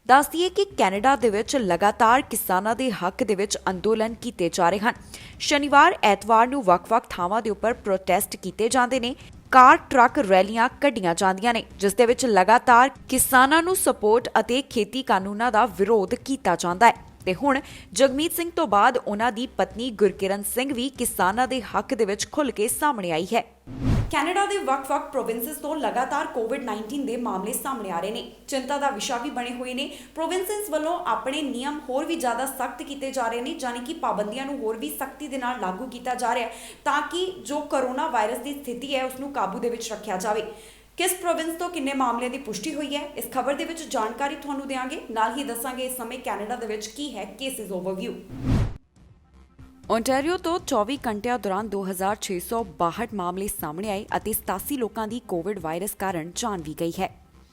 A: ਦੱਸ ਦਈਏ ਕਿ ਕੈਨੇਡਾ ਦੇ ਵਿੱਚ ਲਗਾਤਾਰ ਕਿਸਾਨਾਂ ਦੇ ਹੱਕ ਦੇ ਵਿੱਚ ਅੰਦੋਲਨ ਕੀਤੇ ਜਾ ਰਹੇ ਹਨ। ਸ਼ਨੀਵਾਰ ਐਤਵਾਰ ਨੂੰ ਵੱਖ-ਵੱਖ ਥਾਵਾਂ ਦੇ ਉੱਪਰ ਪ੍ਰੋਟੈਸਟ ਕੀਤੇ ਜਾਂਦੇ ਨੇ। ਕਾਰ ਟਰੱਕ ਰੈਲੀਆਂ ਕੱਢੀਆਂ ਜਾਂਦੀਆਂ ਨੇ, ਜਿਸ ਦੇ ਵਿੱਚ ਲਗਾਤਾਰ ਕਿਸਾਨਾਂ ਨੂੰ ਸਪੋਰਟ ਅਤੇ ਖੇਤੀ ਕਾਨੂੰਨਾਂ ਦਾ ਵਿਰੋਧ ਕੀਤਾ ਜਾਂਦਾ ਹੈ। ਤੇ ਹੁਣ ਜਗਮੀਤ ਸਿੰਘ ਤੋਂ ਬਾਅਦ ਉਹਨਾਂ ਦੀ ਪਤਨੀ ਗੁਰਕਿਰਨ ਸਿੰਘ ਵੀ ਕਿਸਾਨਾਂ ਦੇ ਹੱਕ ਦੇ ਵਿੱਚ ਖੁੱਲ੍ਹ ਕੇ ਸਾਹਮਣੇ ਆਈ ਹੈ। ਕੈਨੇਡਾ ਦੇ ਵੱਖ-ਵੱਖ ਪ੍ਰੋਵਿੰਸਸ ਤੋਂ ਲਗਾਤਾਰ ਕੋਵਿਡ-19 ਦੇ ਮਾਮਲੇ ਸਾਹਮਣੇ ਆ ਰਹੇ ਨੇ। ਚਿੰਤਾ ਦਾ ਵਿਸ਼ਾ ਵੀ ਬਣੇ ਹੋਏ ਨੇ। ਪ੍ਰੋਵਿੰਸਸ ਵੱਲੋਂ ਆਪਣੇ ਨਿਯਮ ਹੋਰ ਵੀ ਜ਼ਿਆਦਾ ਸਖਤ ਕੀਤੇ ਜਾ ਰਹੇ ਨੇ, ਯਾਨੀ ਕਿ ਪਾਬੰਦੀਆਂ ਨੂੰ ਹੋਰ ਵੀ ਸਖਤੀ ਦੇ ਨਾਲ ਲਾਗੂ ਕੀਤਾ ਜਾ ਰਿਹਾ ਤਾਂ ਕਿ ਜੋ ਕਰੋਨਾ ਵਾਇਰਸ ਦੀ ਸਥਿਤੀ ਹੈ ਉਸ ਨੂੰ ਕਾਬੂ ਦੇ ਵਿੱਚ ਰੱਖਿਆ ਜਾਵੇ। ਕਿਸ ਪ੍ਰੋਵਿੰਸ ਤੋਂ ਕਿੰਨੇ ਮਾਮਲਿਆਂ ਦੀ ਪੁਸ਼ਟੀ ਹੋਈ ਹੈ, ਇਸ ਖਬਰ ਦੇ ਵਿੱਚ ਜਾਣਕਾਰੀ ਤੁਹਾਨੂੰ ਦੇਵਾਂਗੇ। ਨਾਲ ਹੀ ਦੱਸਾਂਗੇ ਇਸ ਸਮੇਂ ਕੈਨੇਡਾ ਦੇ ਵਿੱਚ ਕੀ ਹੈ ਕੇਸਿਸ ਓਵਰਵਿਊ। ਓਨਟਾਰੀਓ ਤੋਂ 24 ਘੰਟਿਆਂ ਦੌਰਾਨ 2662 ਮਾਮਲੇ ਸਾਹਮਣੇ ਆਏ ਅਤੇ 87 ਲੋਕਾਂ ਦੀ ਕੋਵਿਡ ਵਾਇਰਸ ਕਾਰਨ ਜਾਨ ਵੀ ਗਈ ਹੈ।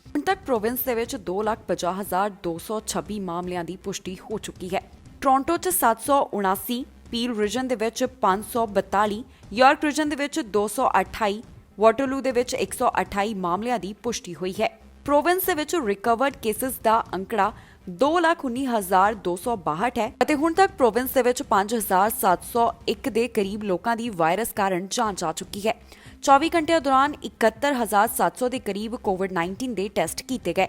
A: ਹੁਣ ਤੱਕ ਪ੍ਰੋਵਿੰਸ ਦੇ ਵਿੱਚ 2,50,226 ਮਾਮਲਿਆਂ ਦੀ ਪੁਸ਼ਟੀ ਹੋ ਚੁੱਕੀ ਹੈ। ਟੋਰਾਂਟੋ 'ਚ 779, ਪੀਲ ਰੀਜਨ ਦੇ ਵਿੱਚ 542, ਯਾਰਕ ਰੀਜਨ ਦੇ ਵਿੱਚ 228, ਵਾਟਰਲੂ ਦੇ ਵਿੱਚ 128 ਮਾਮਲਿਆਂ ਦੀ ਪੁਸ਼ਟੀ ਹੋਈ ਹੈ। ਪ੍ਰੋਵਿੰਸ ਦੇ ਵਿੱਚ ਰਿਕਵਰਡ ਕੇਸਿਸ ਦਾ ਅੰਕੜਾ 2,19,262 ਹੈ ਅਤੇ ਹੁਣ ਤੱਕ ਪ੍ਰੋਵਿੰਸ ਦੇ ਵਿੱਚ 5,701 ਦੇ ਕਰੀਬ ਲੋਕਾਂ ਦੀ ਵਾਇਰਸ ਕਾਰਨ ਜਾਨ ਜਾ ਚੁੱਕੀ ਹੈ। 24 ਘੰਟਿਆਂ ਦੌਰਾਨ 71,700 ਦੇ ਕਰੀਬ ਕੋਵਿਡ-19 ਦੇ ਟੈਸਟ ਕੀਤੇ ਗਏ।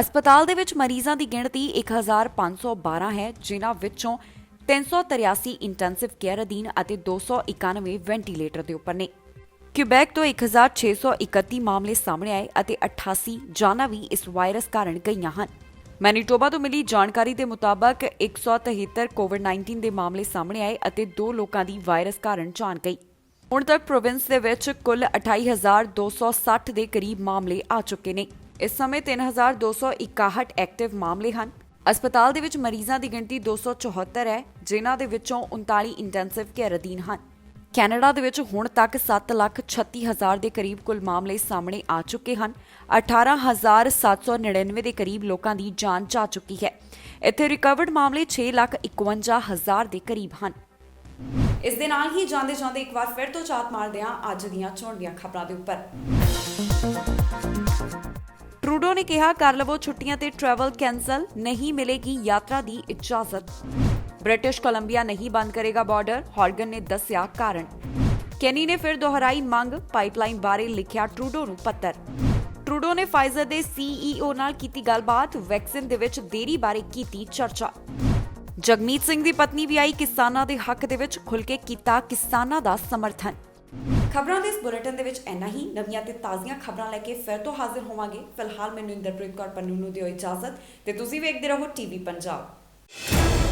A: ਹਸਪਤਾਲ ਦੇ ਵਿੱਚ ਮਰੀਜ਼ਾਂ ਦੀ ਗਿਣਤੀ 1,512 ਹੈ, ਜਿਨ੍ਹਾਂ ਵਿੱਚੋਂ 383 ਇੰਟੈਂਸਿਵ ਕੇਅਰ ਅਧੀਨ ਅਤੇ 291 ਵੈਂਟੀਲੇਟਰ ਦੇ ਉੱਪਰ ਨੇ। ਕਿਊਬੈਕ ਤੋਂ 1,631 ਮਾਮਲੇ ਸਾਹਮਣੇ ਆਏ ਅਤੇ 88 ਜਾਨਾਂ ਵੀ ਇਸ ਵਾਇਰਸ ਕਾਰਨ ਗਈਆਂ ਹਨ। ਮੈਨੀਟੋਬਾ ਤੋਂ ਮਿਲੀ ਜਾਣਕਾਰੀ ਦੇ ਮੁਤਾਬਕ 173 ਕੋਵਿਡ-19 ਦੇ ਮਾਮਲੇ ਸਾਹਮਣੇ ਆਏ ਅਤੇ 2 ਲੋਕਾਂ ਦੀ ਵਾਇਰਸ ਕਾਰਨ ਜਾਨ ਗਈ। ਹੁਣ ਤੱਕ ਪ੍ਰੋਵਿੰਸ ਦੇ ਵਿੱਚ ਕੁੱਲ 28,260 ਦੇ ਕਰੀਬ ਮਾਮਲੇ ਆ ਚੁੱਕੇ ਨੇ। ਇਸ ਸਮੇਂ 3,261 ਐਕਟਿਵ ਮਾਮਲੇ ਹਨ। ਹਸਪਤਾਲ ਦੇ ਵਿੱਚ ਮਰੀਜ਼ਾਂ ਦੀ ਗਿਣਤੀ 274 ਹੈ, ਜਿਨ੍ਹਾਂ ਦੇ ਵਿੱਚੋਂ 39 ਇੰਟੈਂਸਿਵ ਕੇਅਰ ਅਧੀਨ ਹਨ। ਕੈਨੇਡਾ ਦੇ ਵਿੱਚ ਹੁਣ ਤੱਕ 7,36,000 ਦੇ ਕਰੀਬ ਕੁੱਲ ਮਾਮਲੇ ਸਾਹਮਣੇ ਆ ਚੁੱਕੇ ਹਨ। 18,799 ਦੇ ਕਰੀਬ ਲੋਕਾਂ ਦੀ ਜਾਨ ਜਾ ਚੁੱਕੀ ਹੈ। ਇੱਥੇ ਰਿਕਵਰਡ ਮਾਮਲੇ 6,51,000 ਦੇ ਕਰੀਬ ਹਨ। ਇਸ ਦੇ ਨਾਲ ਹੀ ਜਾਂਦੇ ਇੱਕ ਵਾਰ ਫਿਰ ਤੋਂ ਝਾਤ ਮਾਰਦੇ ਹਾਂ ਅੱਜ ਦੀਆਂ ਚੋਣ ਦੀਆਂ ਖਬਰਾਂ ਦੇ ਉੱਪਰ। ਟਰੂਡੋ ਨੇ ਕਿਹਾ ਕਰ ਲਵੋ ਛੁੱਟੀਆਂ ਤੇ ਟਰੈਵਲ ਕੈਂਸਲ, ਨਹੀਂ ਮਿਲੇਗੀ ਯਾਤਰਾ ਦੀ ਇਜਾਜ਼ਤ। ਬ੍ਰਿਟਿਸ਼ ਕੋਲੰਬੀਆ ਨਹੀਂ ਬੰਦ ਕਰੇਗਾ ਬਾਰਡਰ, ਹੌਰਗਨ ਨੇ ਦੱਸਿਆ ਕਾਰਨ। ਕੈਨੀ ਨੇ ਫਿਰ ਦੁਹਰਾਈ ਮੰਗ, ਪਾਈਪਲਾਈਨ ਬਾਰੇ ਲਿਖਿਆ ਟਰੂਡੋ ਨੂੰ ਪੱਤਰ। ਟਰੂਡੋ ਨੇ ਫਾਈਜ਼ਰ ਦੇ CEO ਨਾਲ ਕੀਤੀ ਗੱਲਬਾਤ, ਵੈਕਸੀਨ ਦੇ ਵਿੱਚ ਦੇਰੀ ਬਾਰੇ ਕੀਤੀ ਚਰਚਾ। ਜਗਮੀਤ ਸਿੰਘ ਦੀ ਪਤਨੀ ਵੀ ਆਈ ਕਿਸਾਨਾਂ ਦੇ ਹੱਕ ਦੇ ਵਿੱਚ, ਖੁੱਲ੍ਹ ਕੇ ਕੀਤਾ ਕਿਸਾਨਾਂ ਦਾ ਸਮਰਥਨ। ਖਬਰਾਂ ਦੇ ਇਸ ਬੁਲੇਟਿਨ ਦੇ ਵਿੱਚ ਇੰਨਾ ਹੀ। ਨਵੀਆਂ ਤੇ ਤਾਜ਼ੀਆਂ ਖਬਰਾਂ ਲੈ ਕੇ ਫਿਰ ਤੋਂ ਹਾਜ਼ਰ ਹੋਵਾਂਗੇ। ਫਿਲਹਾਲ ਮੈਨੂੰ ਇੰਦਰਪ੍ਰੀਤ ਕੌਰ ਪੰਨੂ ਨੂੰ ਦਿਓ ਇਜਾਜ਼ਤ ਤੇ ਤੁਸੀਂ ਵੇਖਦੇ ਰਹੋ TV ਪੰਜਾਬ।